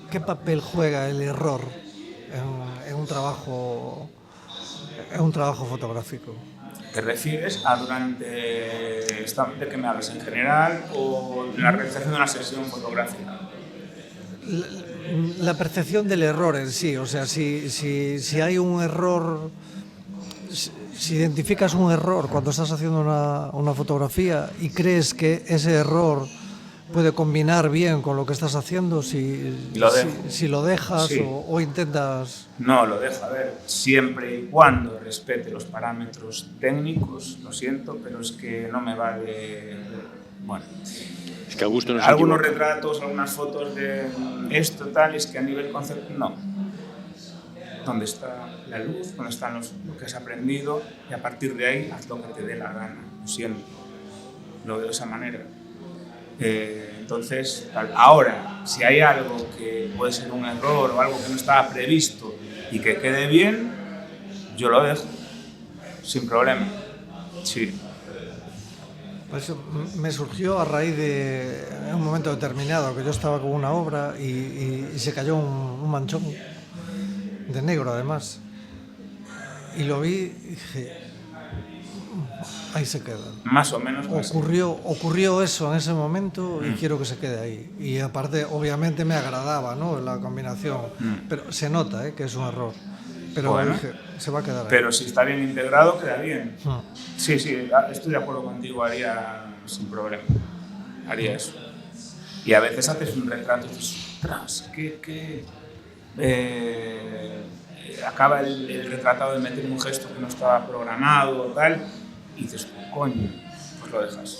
¿Qué papel juega el error en un trabajo fotográfico? ¿Te refieres a de que me hablas en general o la realización de una sesión fotográfica? La percepción del error en sí, o sea, si hay un error, si identificas un error cuando estás haciendo una fotografía y crees que ese error puede combinar bien con lo que estás haciendo, si lo dejas sí. o intentas... No, lo dejo, a ver, siempre y cuando respete los parámetros técnicos, lo siento, pero es que no me vale... Bueno, es que Augusto no se algunos equivoca. retratos, algunas fotos de esto tal, es que a nivel concepto, no. ¿Dónde está la luz? ¿Dónde están lo que has aprendido? Y a partir de ahí, haz lo que te dé la gana, lo siento. Lo veo de esa manera. Entonces, ahora, si hay algo que puede ser un error o algo que no estaba previsto y que quede bien, yo lo dejo, sin problema. Sí. Pues me surgió a raíz de un momento determinado que yo estaba con una obra y se cayó un manchón de negro además. Y lo vi y dije, ahí se queda. Más o menos. Ocurrió eso en ese momento y quiero que se quede ahí. Y aparte, obviamente me agradaba, ¿no?, la combinación, pero se nota que es un error. Pero bueno, dije, se va a quedar ahí. Pero si está bien integrado, queda bien. Sí, estoy de acuerdo contigo, haría sin problema. Haría eso. Y a veces haces un retrato y dices, ostras, acaba el retratado de meter un gesto que no estaba programado o tal, y dices, coño, pues lo dejas.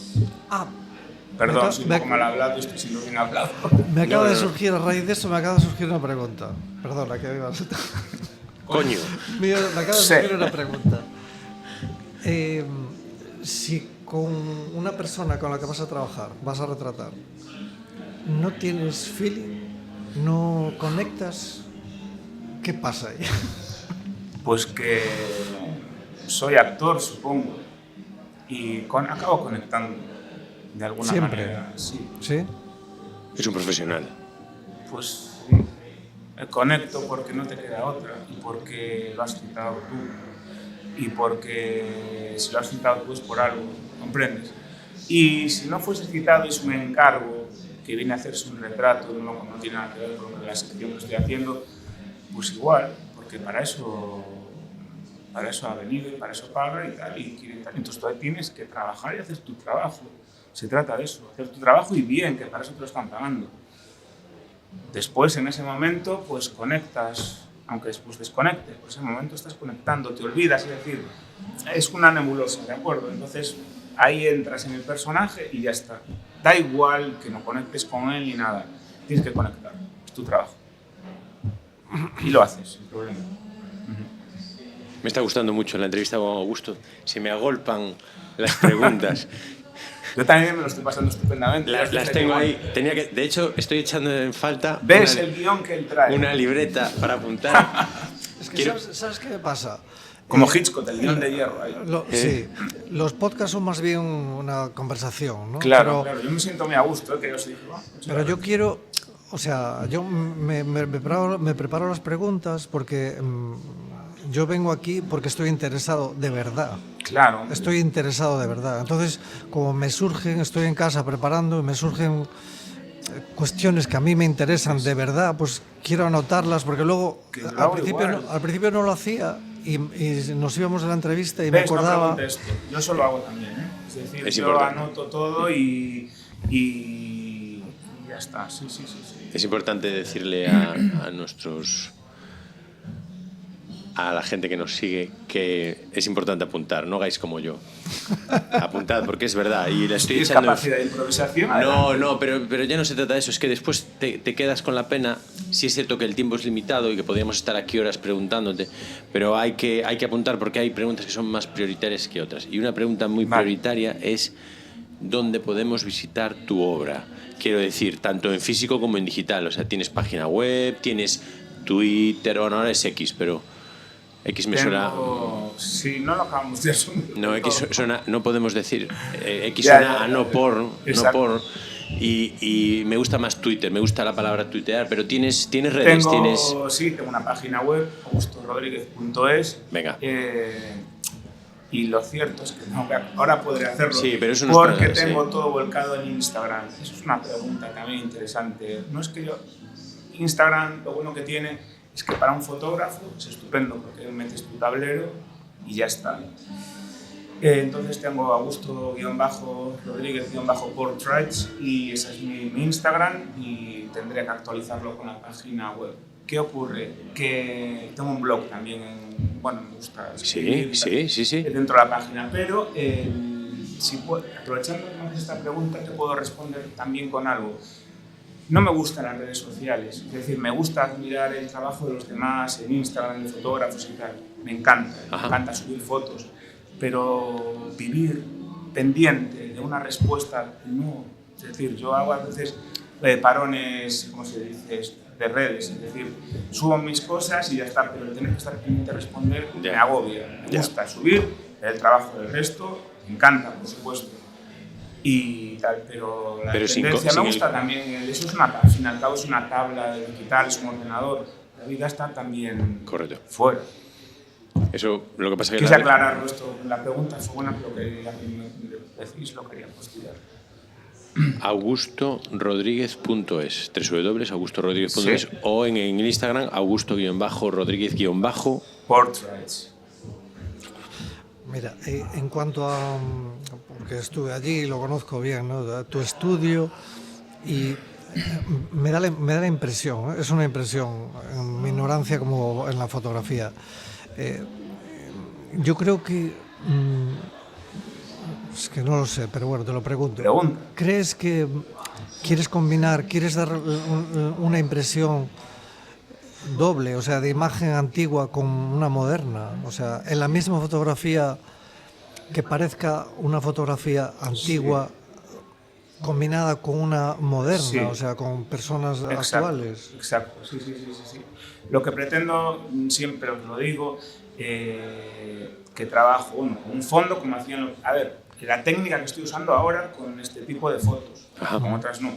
Perdón, soy un poco mal hablado y estoy siendo bien hablado. Me acaba de surgir, a raíz de eso, me acaba de surgir una pregunta. Perdona, que iba a ser... Coño. Me acaba de surgir una pregunta. Si con una persona con la que vas a trabajar, vas a retratar, no tienes feeling, no conectas, ¿qué pasa ahí? Pues que soy actor, supongo, y acabo conectando de alguna manera. Sí. ¿Sí? Es un profesional. Pues sí. Conecto porque no te queda otra y porque lo has citado tú y porque si lo has citado tú es por algo, ¿comprendes? Y si no fuese citado es un encargo que viene a hacerse un retrato, no tiene nada que ver con la sección que estoy haciendo, pues igual, porque para eso ha venido y para eso paga y tal, y quiere tal. Entonces tú tienes que trabajar y hacer tu trabajo. Se trata de eso, hacer tu trabajo y bien, que para eso te lo están pagando. Después, en ese momento, pues conectas, aunque después desconectes, pues en ese momento estás conectando, te olvidas, es decir, es una nebulosa, ¿de acuerdo? Entonces ahí entras en el personaje y ya está. Da igual que no conectes con él ni nada, tienes que conectar, es tu trabajo. Y lo haces, sin problema. Me está gustando mucho la entrevista con Augusto. Se me agolpan las preguntas. Yo también me lo estoy pasando estupendamente. Las tengo ahí. De hecho, estoy echando en falta... ¿Ves el guión que él trae? Una libreta para apuntar. Es que ¿sabes qué pasa? Como Hitchcock, el guión de hierro. Sí, los podcasts son más bien una conversación, ¿no? Claro, yo me siento muy a gusto, que yo soy... Pero yo quiero... O sea, yo me preparo las preguntas porque yo vengo aquí porque estoy interesado de verdad. Claro. Estoy interesado de verdad. Entonces, como me surgen, estoy en casa preparando y me surgen cuestiones que a mí me interesan de verdad, pues quiero anotarlas porque luego al principio no lo hacía y nos íbamos a la entrevista y me acordaba. No esto. Yo eso lo hago también, ¿eh? Es decir, yo importante. Anoto todo y ya está. Sí. Es importante decirle a nuestros... a la gente que nos sigue que es importante apuntar, no hagáis como yo. Apuntad, porque es verdad. Y la estoy ¿Tienes echando... capacidad de improvisación? No, pero ya no se trata de eso. Es que después te quedas con la pena. Sí es cierto que el tiempo es limitado y que podríamos estar aquí horas preguntándote, pero hay que apuntar porque hay preguntas que son más prioritarias que otras. Y una pregunta muy prioritaria es ¿dónde podemos visitar tu obra? Quiero decir, tanto en físico como en digital. O sea, tienes página web, tienes Twitter, bueno, ahora es X, pero... X me suena... Sí, no lo acabamos de asumir. No, X suena... No podemos decir... X suena a no por... Y me gusta más Twitter, me gusta la palabra tuitear, pero tienes redes, Sí, tengo una página web, augustorodriguez.es. Venga. Y lo cierto es que ahora podré hacerlo. Sí, pero eso porque tengo todo volcado en Instagram. Eso es una pregunta también interesante. No es que yo... Instagram, lo bueno que tiene... es que para un fotógrafo es estupendo porque metes tu tablero y ya está. Entonces tengo Augusto-Rodríguez-Portraits y ese es mi Instagram y tendré que actualizarlo con la página web. ¿Qué ocurre? Que tengo un blog también, me gusta escribir dentro de la página, pero aprovechando que me haces esta pregunta te puedo responder también con algo. No me gustan las redes sociales, es decir, me gusta admirar el trabajo de los demás en Instagram, de fotógrafos y tal, me encanta subir fotos, pero vivir pendiente de una respuesta, no. Es decir, yo hago a veces parones, ¿cómo se dice?, de redes, es decir, subo mis cosas y ya está, pero el tener que estar pendiente de responder me agobia. Me gusta subir el trabajo del resto, me encanta, por supuesto, y tal, pero la tendencia me gusta también. Eso es al fin y al cabo es una tabla digital, es un ordenador, la vida está también fuera. Eso, lo que pasa que quise aclararlo esto, la pregunta fue buena, pero que ya me decís lo quería postular. augustorodríguez.es, www.augustorodríguez.es, o en Instagram augusto-rodríguez-portraits. Mira, en cuanto a, porque estuve allí y lo conozco bien, ¿no?, tu estudio, y me da la impresión, es una impresión, en mi ignorancia como en la fotografía, yo creo que es que no lo sé, pero bueno, te lo pregunto. ¿Crees que quieres dar una impresión doble, o sea, de imagen antigua con una moderna? O sea, en la misma fotografía, que parezca una fotografía antigua combinada con una moderna, o sea, con personas actuales. Exacto, sí. Lo que pretendo, siempre os lo digo, que trabajo con un fondo como hacían... A ver, la técnica que estoy usando ahora con este tipo de fotos, con otras no,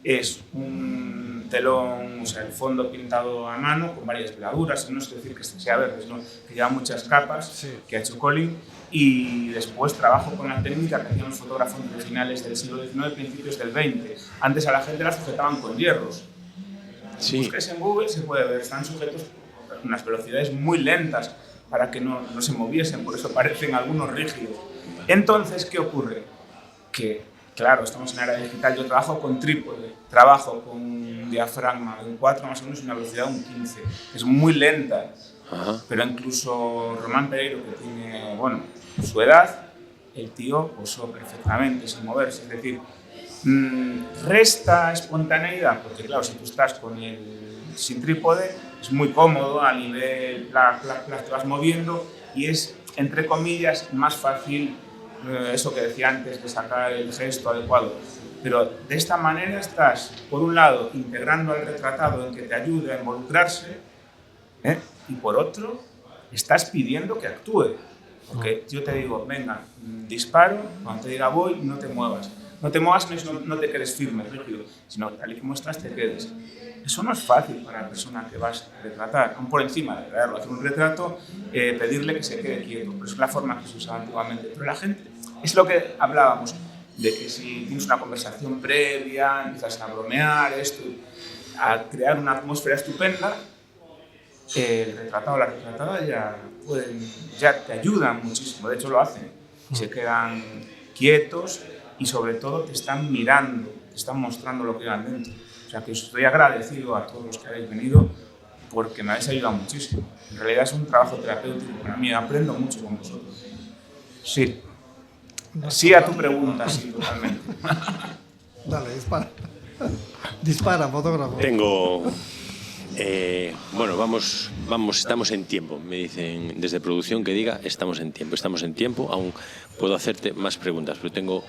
es un telón, o sea, el fondo pintado a mano con varias veladuras, no es decir que sea verde, sino que lleva muchas capas, que ha hecho Colin, y después trabajo con la técnica que hacían los fotógrafos de finales del siglo XIX, principios del XX. Antes a la gente la sujetaban con hierros. Si buscáis en Google se puede ver, están sujetos a unas velocidades muy lentas para que no se moviesen, por eso parecen algunos rígidos. Entonces, ¿qué ocurre? Que, claro, estamos en la era digital, yo trabajo con trípode, trabajo con un diafragma de un 4 más o menos y una velocidad de un 15. Es muy lenta, pero incluso Román Pereiro, que tiene, su edad, el tío posó perfectamente sin moverse, es decir, resta espontaneidad, porque claro, si tú estás sin trípode, es muy cómodo, a nivel, te vas moviendo y es, entre comillas, más fácil eso que decía antes, de sacar el gesto adecuado. Pero de esta manera estás, por un lado, integrando al retratado en que te ayude a involucrarse, y por otro, estás pidiendo que actúe. Porque yo te digo, venga, disparo, cuando te diga voy, no te muevas. No te muevas, no te quedes firme, rígido, sino tal y como estás, te quedes. Eso no es fácil para la persona que vas a retratar. Aún por encima de traerlo, hacer un retrato, pedirle que se quede quieto. Pero es la forma que se usaba antiguamente. Pero la gente, es lo que hablábamos, de que si tienes una conversación previa, empiezas a bromear, a crear una atmósfera estupenda, el retratado o la retratada ya te ayudan muchísimo. De hecho, lo hacen. Se quedan quietos y sobre todo te están mirando, te están mostrando lo que van dentro. O sea que os estoy agradecido a todos los que habéis venido porque me habéis ayudado muchísimo. En realidad es un trabajo terapéutico para mí, aprendo mucho con vosotros. Sí. Sí a tu pregunta, sí, totalmente. Dale, dispara. Dispara, fotógrafo. Tengo... estamos en tiempo. Me dicen desde producción que diga estamos en tiempo. Aún puedo hacerte más preguntas, pero tengo...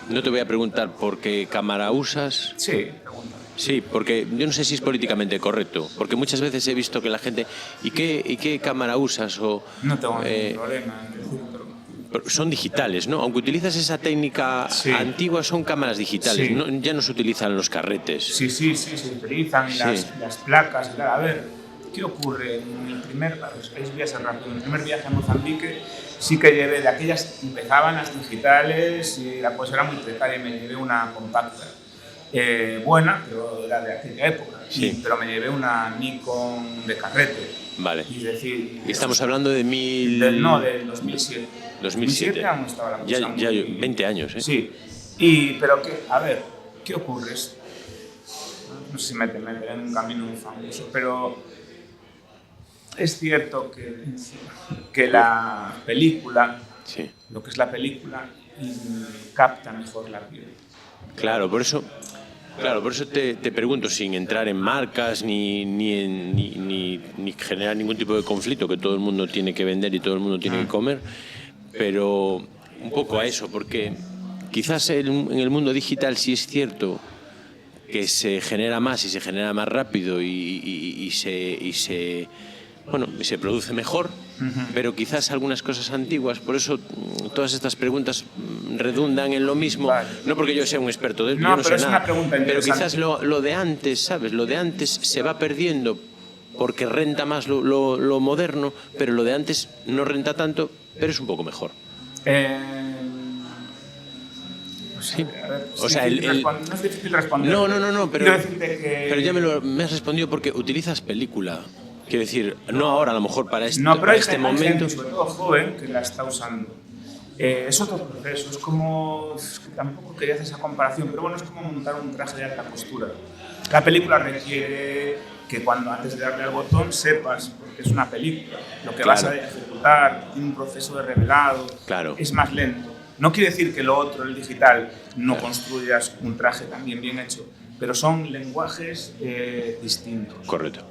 no te voy a preguntar por qué cámara usas. Sí, pregúntame. Sí, porque yo no sé si es políticamente correcto, porque muchas veces he visto que la gente... ¿Y qué cámara usas? No tengo ningún problema en decirlo. Son digitales, ¿no? Aunque utilizas esa técnica antigua, son cámaras digitales, ¿no? Ya no se utilizan los carretes. Sí, se utilizan las placas y tal. A ver, ¿qué ocurre? En el primer viaje a Mozambique sí que llevé de aquellas, empezaban las digitales y la cosa era muy precaria y me llevé una compacta. buena, pero era de aquella época. Sí. Pero me llevé una Nikon de carrete. Vale. Y decir, Y estamos hablando de del 2007. 2007. Aún estaba la cosa Ya muy- 20 años, ¿eh? Sí. Pero a ver, ¿qué ocurre? No sé si me meteré en un camino muy famoso, pero es cierto que la película, Sí. lo que es la película, capta mejor la piel. Claro, por eso te pregunto, sin entrar en marcas ni generar ningún tipo de conflicto, que todo el mundo tiene que vender y todo el mundo tiene que comer, pero un poco a eso, porque quizás en el mundo digital sí es cierto que se genera más y se genera más rápido y se produce mejor, pero quizás algunas cosas antiguas, por eso todas estas preguntas redundan en lo mismo, Vale. no porque yo sea un experto de No, yo no pero sé es nada, una pregunta pero interesante. quizás lo de antes, ¿sabes? Lo de antes se va perdiendo porque renta más lo moderno, pero lo de antes no renta tanto, pero es un poco mejor. Sí. A ver, O sea, no es difícil responder. No, pero, Quiero decirte que... pero ya me has respondido porque utilizas película. Quiero decir, no ahora, a lo mejor para este, No, pero para hay este gente, momento. sobre todo joven, que la está usando. Es otro proceso, es como... Es que tampoco quería hacer esa comparación, pero bueno, es como montar un traje de alta costura. La película requiere que antes de darle al botón sepas, porque es una película, lo que vas a ejecutar, tiene un proceso de revelado, es más lento. No quiere decir que lo otro, el digital, no construyas un traje también bien hecho, pero son lenguajes distintos. Correcto.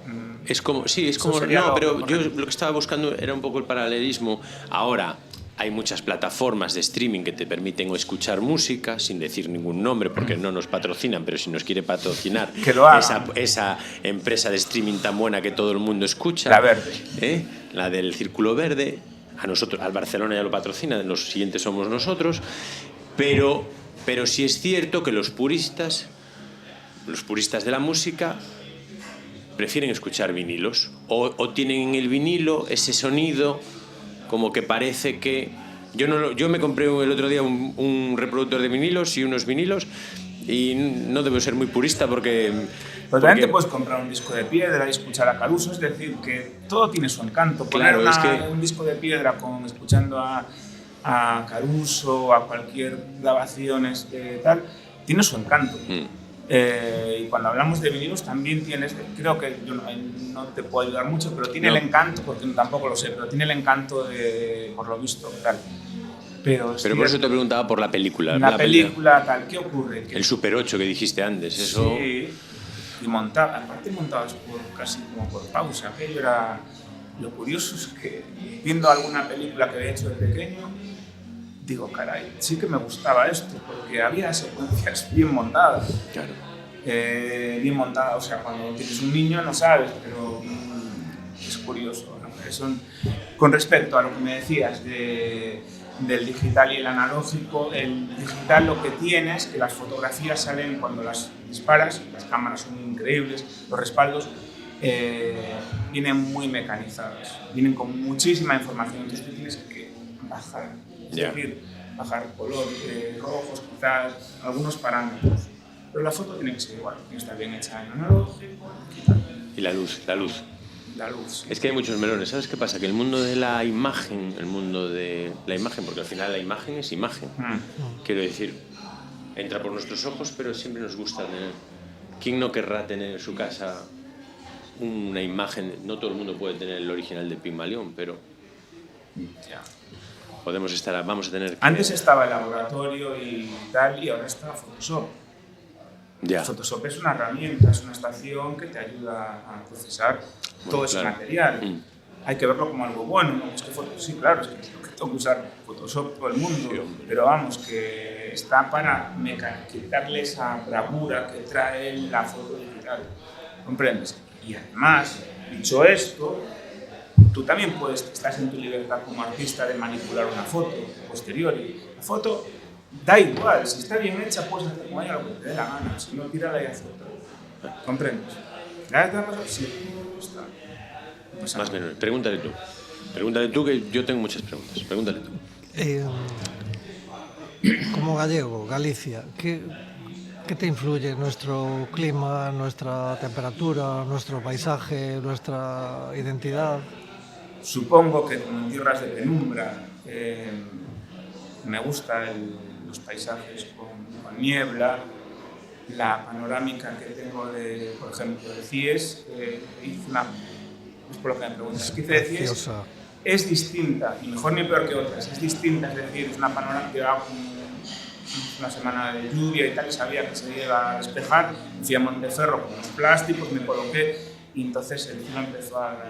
Es como, sí, es como, no, pero yo lo que estaba buscando era un poco el paralelismo. Ahora hay muchas plataformas de streaming que te permiten escuchar música sin decir ningún nombre porque no nos patrocinan, pero si nos quiere patrocinar que lo hagan. esa empresa de streaming tan buena que todo el mundo escucha, la Verde, la del Círculo Verde. A nosotros, al Barcelona ya lo patrocina, los siguientes somos nosotros, pero sí es cierto que los puristas de la música prefieren escuchar vinilos o tienen en el vinilo ese sonido como que parece que... Yo me compré el otro día un reproductor de vinilos y unos vinilos y no debo ser muy purista porque... Pero también te puedes comprar un disco de piedra y escuchar a Caruso, es decir, que todo tiene su encanto. Claro, Poner un disco de piedra escuchando a Caruso, a cualquier grabaciones tal, tiene su encanto. Y cuando hablamos de vinilos también tienes, creo que yo no te puedo ayudar mucho, pero tiene el encanto, porque tampoco lo sé, pero tiene el encanto de, por lo visto, tal. Pero por eso te preguntaba por la película. La película, tal, ¿qué ocurre? El Super 8 que dijiste antes, eso... Sí, y aparte montadas casi como por pausa. Aquello era... Lo curioso es que viendo alguna película que había hecho de pequeño, digo, caray, sí que me gustaba esto, porque había secuencias bien montadas. Claro. Bien montadas, o sea, cuando tienes un niño no sabes, pero es curioso, ¿no? Con respecto a lo que me decías del digital y el analógico, el digital lo que tiene es que las fotografías salen cuando las disparas, las cámaras son increíbles, los respaldos vienen muy mecanizadas, vienen con muchísima información, entonces tú tienes que bajar, es decir, bajar color, rojos, quizás, algunos parámetros, pero la foto tiene que ser igual, tiene que estar bien hecha en analógico. Y la luz. La luz, sí. Es que hay muchos melones. ¿Sabes qué pasa? Que el mundo de la imagen, porque al final la imagen es imagen. Quiero decir, entra por nuestros ojos, pero siempre nos gusta tener... ¿Quién no querrá tener en su casa una imagen? No todo el mundo puede tener el original de Pygmalion, pero Ya. Vamos a tener que... Antes estaba el laboratorio y tal, y ahora está Photoshop. Ya. Photoshop es una herramienta, es una estación que te ayuda a procesar todo ese material. Hay que verlo como algo bueno, ¿no? Es que sí, claro, es que tengo que usar Photoshop todo el mundo, pero vamos, que está para quitarle esa bravura que trae la foto digital. ¿Comprendes? Y además, dicho esto, tú también estás en tu libertad como artista de manipular una foto posterior. Y la foto da igual, si está bien hecha puedes hacer con ella lo que te dé la gana, si no, tírala y haz otra. ¿Comprendes? ¿La has dado? Sí, está. Más o menos. Pregúntale tú, que yo tengo muchas preguntas. Pregúntale tú. Como gallego, Galicia, ¿qué ¿qué te influye? ¿Nuestro clima, nuestra temperatura, nuestro paisaje, nuestra identidad? Supongo que como en tierras de penumbra me gustan los paisajes con niebla, la panorámica que tengo de, por ejemplo, de Cies, es por lo que me preguntas, ¿qué hice de Cies? Es distinta, y mejor ni peor que otras, es distinta, es decir, es una panorámica que va con una semana de lluvia y tal, y sabía que se iba a despejar, fui a Monteferro con los plásticos, me coloqué, y entonces el cielo empezó a dar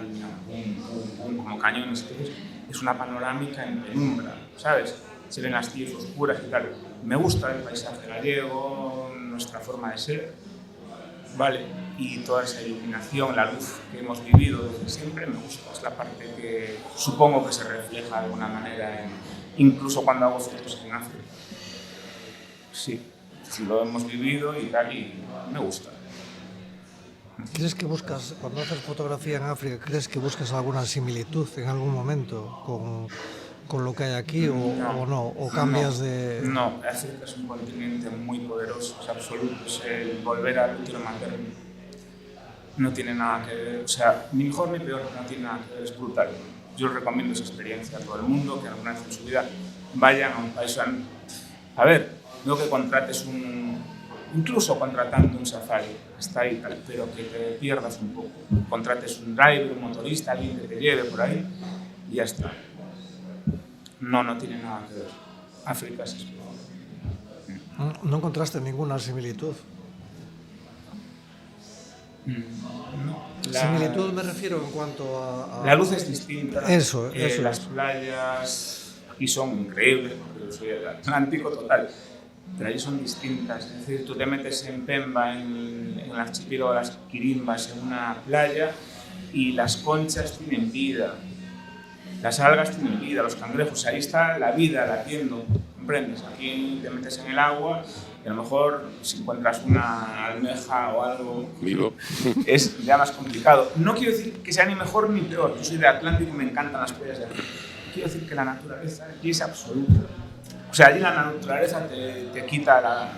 como cañones. Entonces es una panorámica en penumbra, ¿sabes? Se ven las tías oscuras y tal. Me gusta el paisaje gallego, nuestra forma de ser, ¿vale? Y toda esa iluminación, la luz que hemos vivido desde siempre me gusta. Es la parte que supongo que se refleja de alguna manera, incluso cuando hago fotos en África. Sí, lo hemos vivido y tal, y me gusta. ¿Crees que buscas, cuando haces fotografía en África, crees que buscas alguna similitud en algún momento con lo que hay aquí o no? ¿O cambias de...? No, África es un continente muy poderoso, es absoluto, es el volver al útero materno. No tiene nada que ver, o sea, ni mejor ni peor, no tiene nada que ver, es brutal. Yo recomiendo esa experiencia a todo el mundo, que alguna vez en su vida vayan a un país... A ver, no que contrates incluso contratando un safari, hasta ahí tal, pero que te pierdas un poco. Contrates un driver, un motorista, alguien que te lleve por ahí y ya está. No tiene nada que ver. África es especial. ¿No encontraste ninguna similitud? No. Similitud me refiero en cuanto a... La luz es distinta. Eso las playas aquí son increíbles, porque yo soy del Atlántico total. Pero allí son distintas, es decir, tú te metes en Pemba, en el archipiélago de las Quirimbas, en una playa, y las conchas tienen vida, las algas tienen vida, los cangrejos, ahí está la vida latiendo, ¿comprendes? Aquí te metes en el agua y a lo mejor si encuentras una almeja o algo vivo es ya más complicado. No quiero decir que sea ni mejor ni peor, yo soy de Atlántico y me encantan las playas de aquí. Quiero decir que la naturaleza aquí es absoluta. O sea, allí la naturaleza te quita,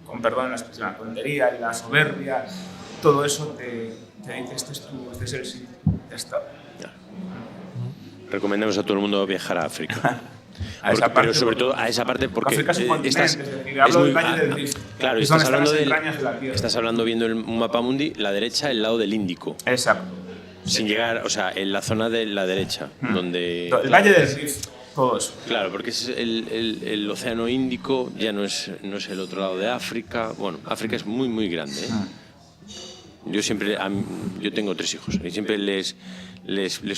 con perdón la expresión, la tontería y la soberbia, todo eso te dice, este es el sitio, ya está. Ya. Recomendamos a todo el mundo viajar a África. Pero sobre todo a esa parte porque África es un continente, es decir, hablo del Valle del Rift. Claro, estás hablando viendo un mapa mundi, la derecha, el lado del Índico. Exacto. Sin llegar, o sea, en la zona de la derecha, donde... El Valle del Rift. Todo eso. Claro, porque es el océano Índico, ya no es el otro lado de África. Bueno, África es muy, muy grande, ¿eh? Yo tengo 3 hijos y siempre les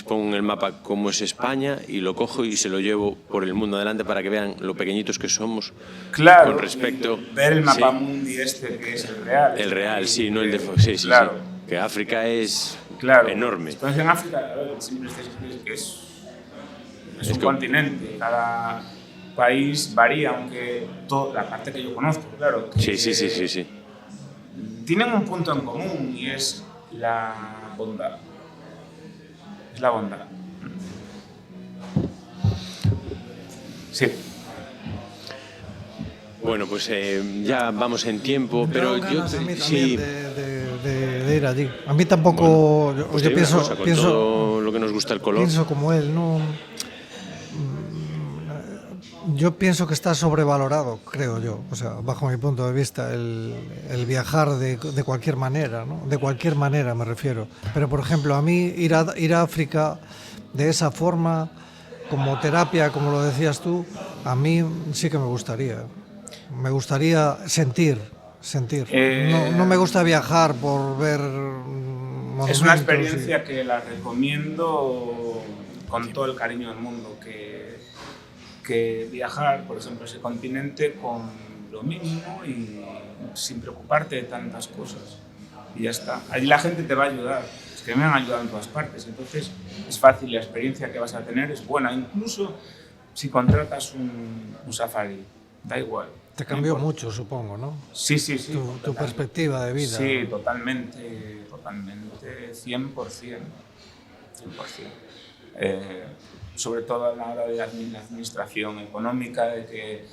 pongo en el mapa cómo es España y lo cojo y se lo llevo por el mundo adelante para que vean lo pequeñitos que somos. Claro, con respecto... ver el mapa mundi que es el real. El real, sí, no el de... Sí, claro. Sí. Que África es enorme. Entonces en África, siempre que es un continente, cada país varía, aunque la parte que yo conozco, claro. Sí. Tienen un punto en común y es la bondad. Es la bondad. Sí. Bueno, pues ya vamos en tiempo, pero yo sí de ir allí. A mí tampoco, bueno, pues yo pienso todo lo que nos gusta el color. Pienso como él, no. Yo pienso que está sobrevalorado, creo yo, o sea, bajo mi punto de vista, el viajar de cualquier manera, ¿no? De cualquier manera me refiero. Pero, por ejemplo, a mí ir a África de esa forma, como terapia, como lo decías tú, a mí sí que me gustaría. Me gustaría sentir. No me gusta viajar por ver monumentos. Es una experiencia que la recomiendo con todo el cariño del mundo, que viajar, por ejemplo, ese continente con lo mínimo y sin preocuparte de tantas cosas. Y ya está. Allí la gente te va a ayudar. Es que me han ayudado en todas partes. Entonces es fácil, la experiencia que vas a tener es buena. Incluso si contratas un safari, da igual. Te cambió mucho, supongo, ¿no? Sí. Tu perspectiva de vida. Sí, totalmente, 100%. Sobre todo a la hora de la administración económica, de que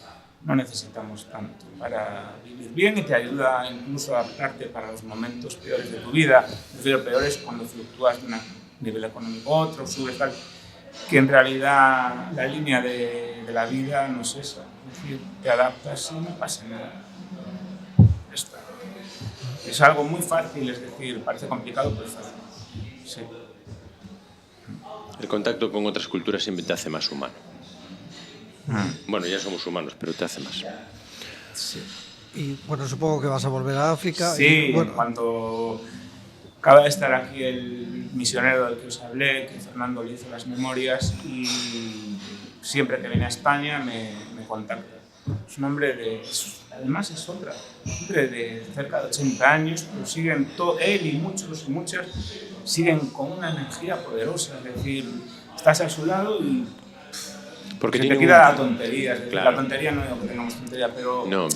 no necesitamos tanto para vivir bien, y te ayuda incluso a adaptarte para los momentos peores de tu vida. Prefiero peores cuando fluctúas de un nivel económico a otro, subes tal, que en realidad la línea de la vida no es esa. Es decir, te adaptas y no pasa nada. Esto. Es algo muy fácil, es decir, parece complicado, pero es fácil. Sí. El contacto con otras culturas siempre te hace más humano. Bueno, ya somos humanos, pero te hace más. Sí. Y bueno, supongo que vas a volver a África. Sí, y, bueno, cuando acaba de estar aquí el misionero del que os hablé, que Fernando le hizo las memorias, y siempre que viene a España me contacta. Es un hombre además es un hombre de cerca de 80 años, pero siguen él y muchos y muchas siguen con una energía poderosa, es decir, estás a su lado y porque se te quita la tontería. Claro. La tontería no digo que tengamos tontería, pero no.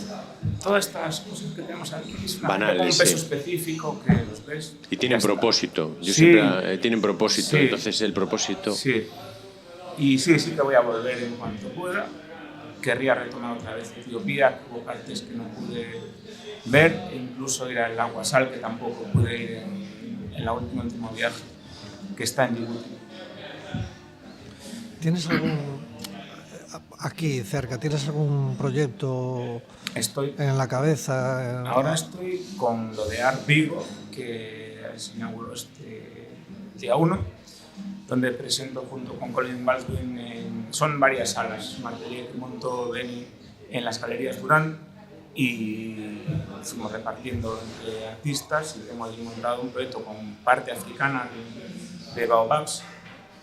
Todas estas cosas que tenemos aquí es una banales, un peso sí. específico que los ves. Y tienen propósito. Yo sí. siempre tienen propósito, sí. Entonces el propósito. Sí. Y sí que voy a volver en cuanto pueda. Querría retomar otra vez Etiopía, que hubo partes que no pude ver, e incluso ir al Agua Sal, que tampoco pude ir en el último viaje, que está en Djibouti. ¿Tienes aquí cerca, tienes algún proyecto en la cabeza? Ahora estoy con lo de Art Vigo, que se inauguró este día 1, donde presento junto con Colin Baldwin, son varias salas, un atelier que montó Benny en las Galerías Durán, y fuimos repartiendo entre artistas, y hemos montado un proyecto con parte africana de baobabs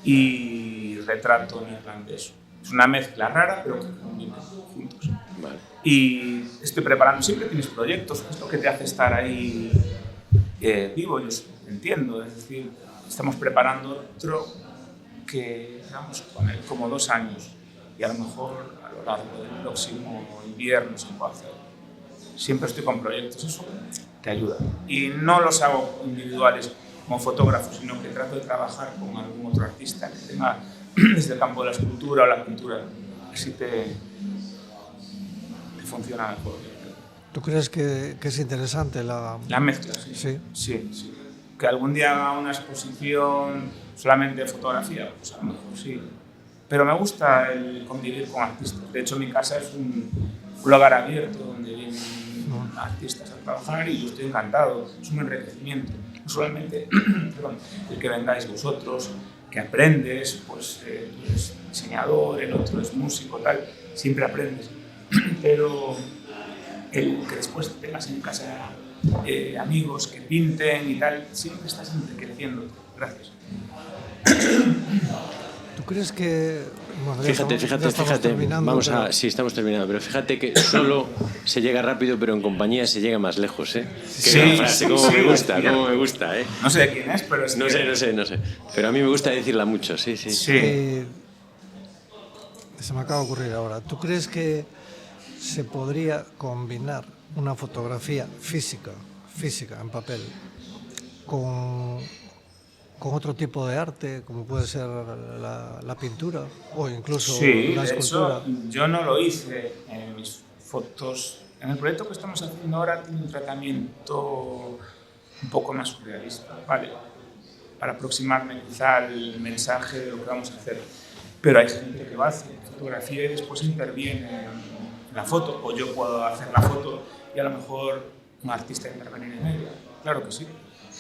y retrato neerlandés. Es una mezcla rara, pero que combina juntos. Vale. Y estoy preparando, siempre tienes proyectos, esto que te hace estar ahí vivo, yo entiendo, es decir, estamos preparando otro que llevamos con él como 2 años, y a lo mejor a lo largo del próximo invierno se puede hacer. Siempre estoy con proyectos, eso te ayuda. Y no los hago individuales como fotógrafo, sino que trato de trabajar con algún otro artista que tenga desde el campo de la escultura o la pintura, así te funciona mejor. ¿Tú crees que es interesante la mezcla? Sí. Que algún día haga una exposición solamente de fotografía, pues a lo mejor sí. Pero me gusta el convivir con artistas. De hecho, mi casa es un lugar abierto donde vienen artistas a trabajar y yo estoy encantado. Es un enriquecimiento. No solamente el que vengáis vosotros, que aprendes, pues tú eres diseñador, el otro es músico, tal, siempre aprendes. Pero el que después tengas en casa amigos que pinten y tal, siempre estás enriqueciendo. Gracias. ¿Tú crees que...? Bueno, fíjate, vamos a... Sí, estamos terminando, pero fíjate que solo se llega rápido, pero en compañía se llega más lejos, ¿eh? Sí, que frase, cómo me gusta, ¿eh? No sé de quién es, pero es no sé. Pero a mí me gusta decirla mucho, sí. Se me acaba de ocurrir ahora. ¿Tú crees que se podría combinar una fotografía física en papel con otro tipo de arte, como puede ser la pintura o incluso la escultura? Sí, de hecho, yo no lo hice en mis fotos. En el proyecto que estamos haciendo ahora tiene un tratamiento un poco más surrealista, ¿vale? Para aproximarme quizá al mensaje de lo que vamos a hacer. Pero hay gente que va a hacer fotografía y después interviene en la foto, o yo puedo hacer la foto y a lo mejor un artista intervenir en ella. Claro que sí.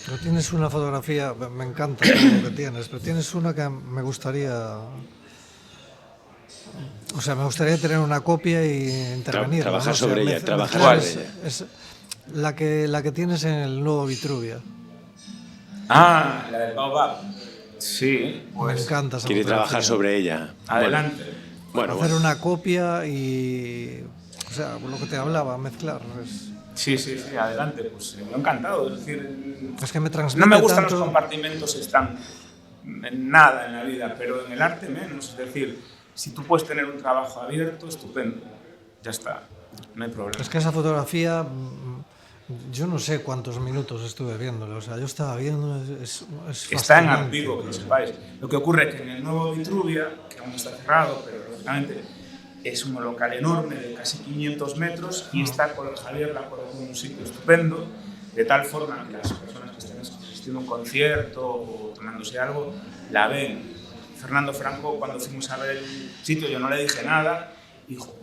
Pero tienes una fotografía, me encanta todo lo que tienes, pero tienes una que me gustaría... O sea, me gustaría tener una copia y intervenir. Trabajar sobre ella. Es la que tienes en el nuevo Vitruvia. Ah, la del baobab. Sí, pues... Me encanta esa Quiere fotografía. Trabajar sobre ella. Adelante. Bueno. Hacer una copia y... O sea, lo que te hablaba, mezclar. Sí, adelante, pues me ha encantado. Es decir, es que me transmite no me gustan tanto... los compartimentos, están en nada en la vida, pero en el arte menos. Es decir, si tú puedes tener un trabajo abierto, estupendo. Ya está, no hay problema. Es que esa fotografía, yo no sé cuántos minutos estuve viéndolo. O sea, yo estaba viendo, es está en Art Vigo, que lo sepáis. Lo que ocurre es que en el nuevo Vitruvia, que aún está cerrado, pero lógicamente es un local enorme de casi 500 metros y está con Javier la colocó en un sitio estupendo, de tal forma que las personas que estén asistiendo a un concierto o tomándose algo la ven. Fernando Franco, cuando fuimos a ver el sitio, yo no le dije nada, dijo,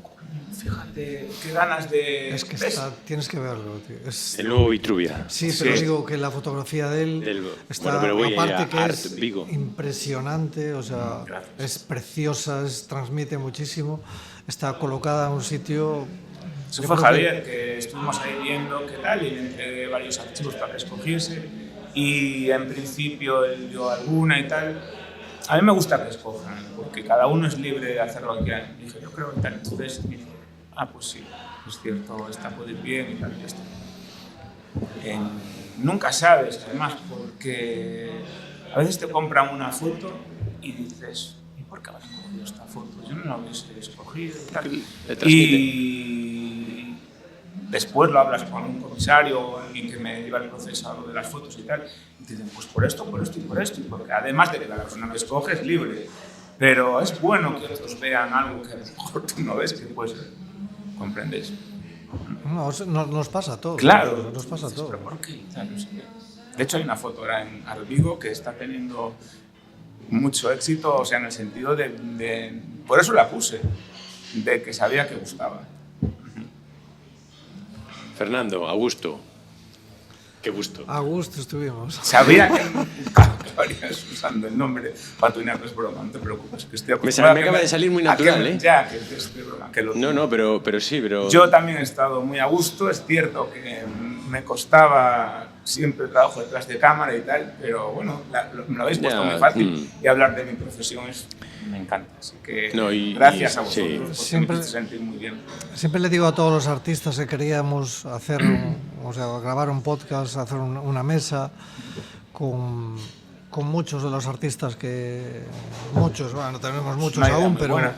fíjate, qué ganas de... Es que tienes que verlo, tío. El nuevo Vitruvia. Sí, pero digo que la fotografía de él está, bueno, pero voy aparte a que Art es Vigo. impresionante, o sea, es preciosa, transmite muchísimo, está colocada en un sitio... Eso fue Javier, que estuvimos ahí viendo qué tal, y le entregué varios archivos para que escogiese, y en principio él dio alguna y tal. A mí me gusta que escojan, porque cada uno es libre de hacer lo que quiera. Dije, yo creo que tal. Entonces dije, pues sí, es cierto, esta puede ir bien y tal, y esto. Nunca sabes, además, porque a veces te compran una foto y dices, ¿y por qué habrás escogido esta foto? Yo no la hubiese escogido y tal. Y después lo hablas con un comisario o alguien que me lleva el procesado de las fotos y tal, y te dicen, pues por esto y por esto, porque además de que la persona que escoge es libre, pero es bueno que otros vean algo que a lo mejor tú no ves, que pues comprendes. No, nos pasa a todos. Claro, nos pasa a todos. ¿Pero por qué? De hecho hay una foto ahora en Art Vigo que está teniendo mucho éxito, o sea, en el sentido de por eso la puse, de que sabía que gustaba. Fernando, Augusto, qué gusto. A gusto estuvimos. Sabía que acabarías usando el nombre Patuina, no es broma, no te preocupes. Que estoy me acaba de salir muy natural, ¿eh? Ya, que es broma. No, pero sí, pero... Yo también he estado muy a gusto, es cierto que me costaba siempre el trabajo detrás de cámara y tal, pero bueno, me lo habéis puesto muy fácil y hablar de mi profesión me encanta, así que gracias a vosotros porque siempre, me hizo sentir muy bien. Siempre le digo a todos los artistas que queríamos hacer, o sea, grabar un podcast, hacer una mesa con muchos de los artistas muchos, bueno, tenemos muchos aún, pero... Buena.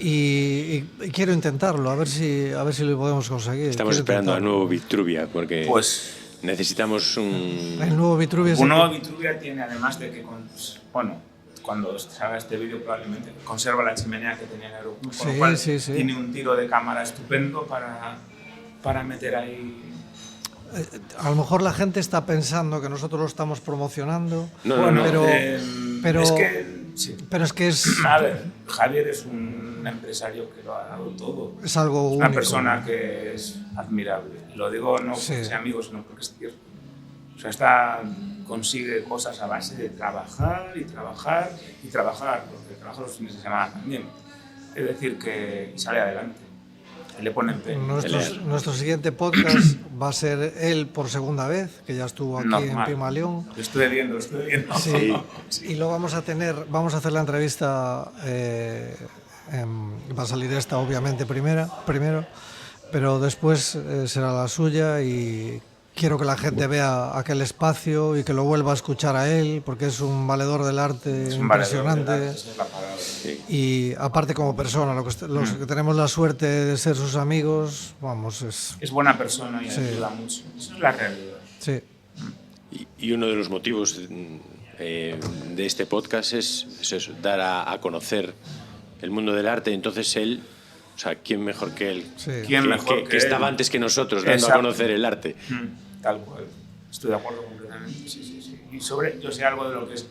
Y quiero intentarlo, a ver si lo podemos conseguir. Estamos esperando al nuevo Vitruvia, porque pues, necesitamos el nuevo Vitruvia. Un nuevo Vitruvia tiene, además de que, cuando se haga este vídeo probablemente conserva la chimenea que tenía en el Aeroclub, con lo cual tiene un tiro de cámara estupendo para meter ahí. A lo mejor la gente está pensando que nosotros lo estamos promocionando, pero es que sí. Pero es que es... A ver, Javier es un empresario que lo ha dado todo. Es algo único. Una persona que es admirable. Lo digo no porque sea amigo, sino porque es cierto. O sea, consigue cosas a base de trabajar y trabajar y trabajar, porque trabaja los fines de semana también. Es decir, que sale adelante. Le pone empeño. Nuestro siguiente podcast va a ser él por segunda vez, que ya estuvo aquí en Pimaleón. Lo estoy viendo. Sí. Y lo vamos a hacer la entrevista, va a salir esta obviamente primero, pero después será la suya y quiero que la gente vea aquel espacio y que lo vuelva a escuchar a él, porque es un valedor del arte impresionante. Y aparte como persona, los que tenemos la suerte de ser sus amigos, vamos, es buena persona y ayuda mucho. Esa es la realidad. Sí. Y uno de los motivos de este podcast es eso, dar a conocer el mundo del arte. Entonces él, o sea, ¿quién mejor que él? Sí. ¿Quién mejor que estaba él? Antes que nosotros dando a conocer el arte? Tal cual. Estoy de acuerdo completamente. Sí. Y yo sé algo de lo que es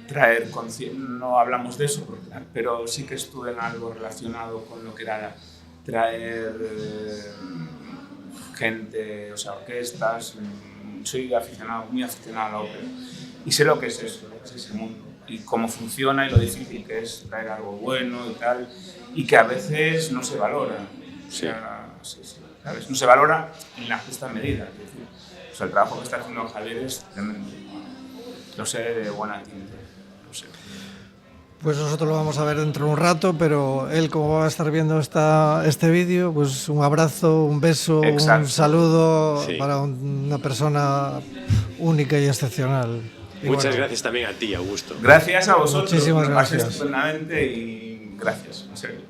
traer conciencia. No hablamos de eso, pero sí que estuve en algo relacionado con lo que era traer gente, o sea, orquestas. Soy muy aficionado a la ópera y sé lo que es eso, lo que es ese mundo y cómo funciona y lo difícil que es traer algo bueno y tal, y que a veces no se valora. O sea, ¿sabes? No se valora en la justa medida. Es decir, o sea, el trabajo que está haciendo Javier es tremendo. Lo sé de buena tinta. Lo sé. Pues nosotros lo vamos a ver dentro de un rato, pero él, como va a estar viendo este vídeo, pues un abrazo, un beso, un saludo para una persona única y excepcional. Y Muchas gracias también a ti, Augusto. Gracias a vosotros. Muchísimas gracias. Estupendamente y gracias, en serio.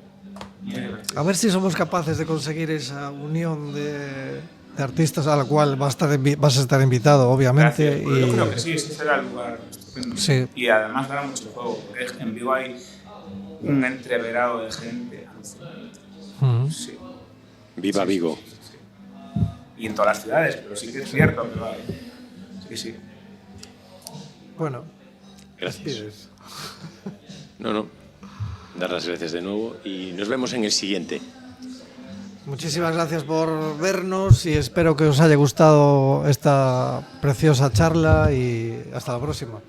A ver si somos capaces de conseguir esa unión de artistas a la cual vas a estar invitado, obviamente. Gracias, yo creo que sí, ese será el lugar estupendo. Sí. Y además dará mucho juego, porque en Vigo hay un entreverado de gente Sí. Viva Vigo. Y en todas las ciudades, pero sí que es cierto que vale. Sí, sí. Bueno, Gracias. despides. No. Dar las gracias de nuevo y nos vemos en el siguiente. Muchísimas gracias por vernos y espero que os haya gustado esta preciosa charla y hasta la próxima.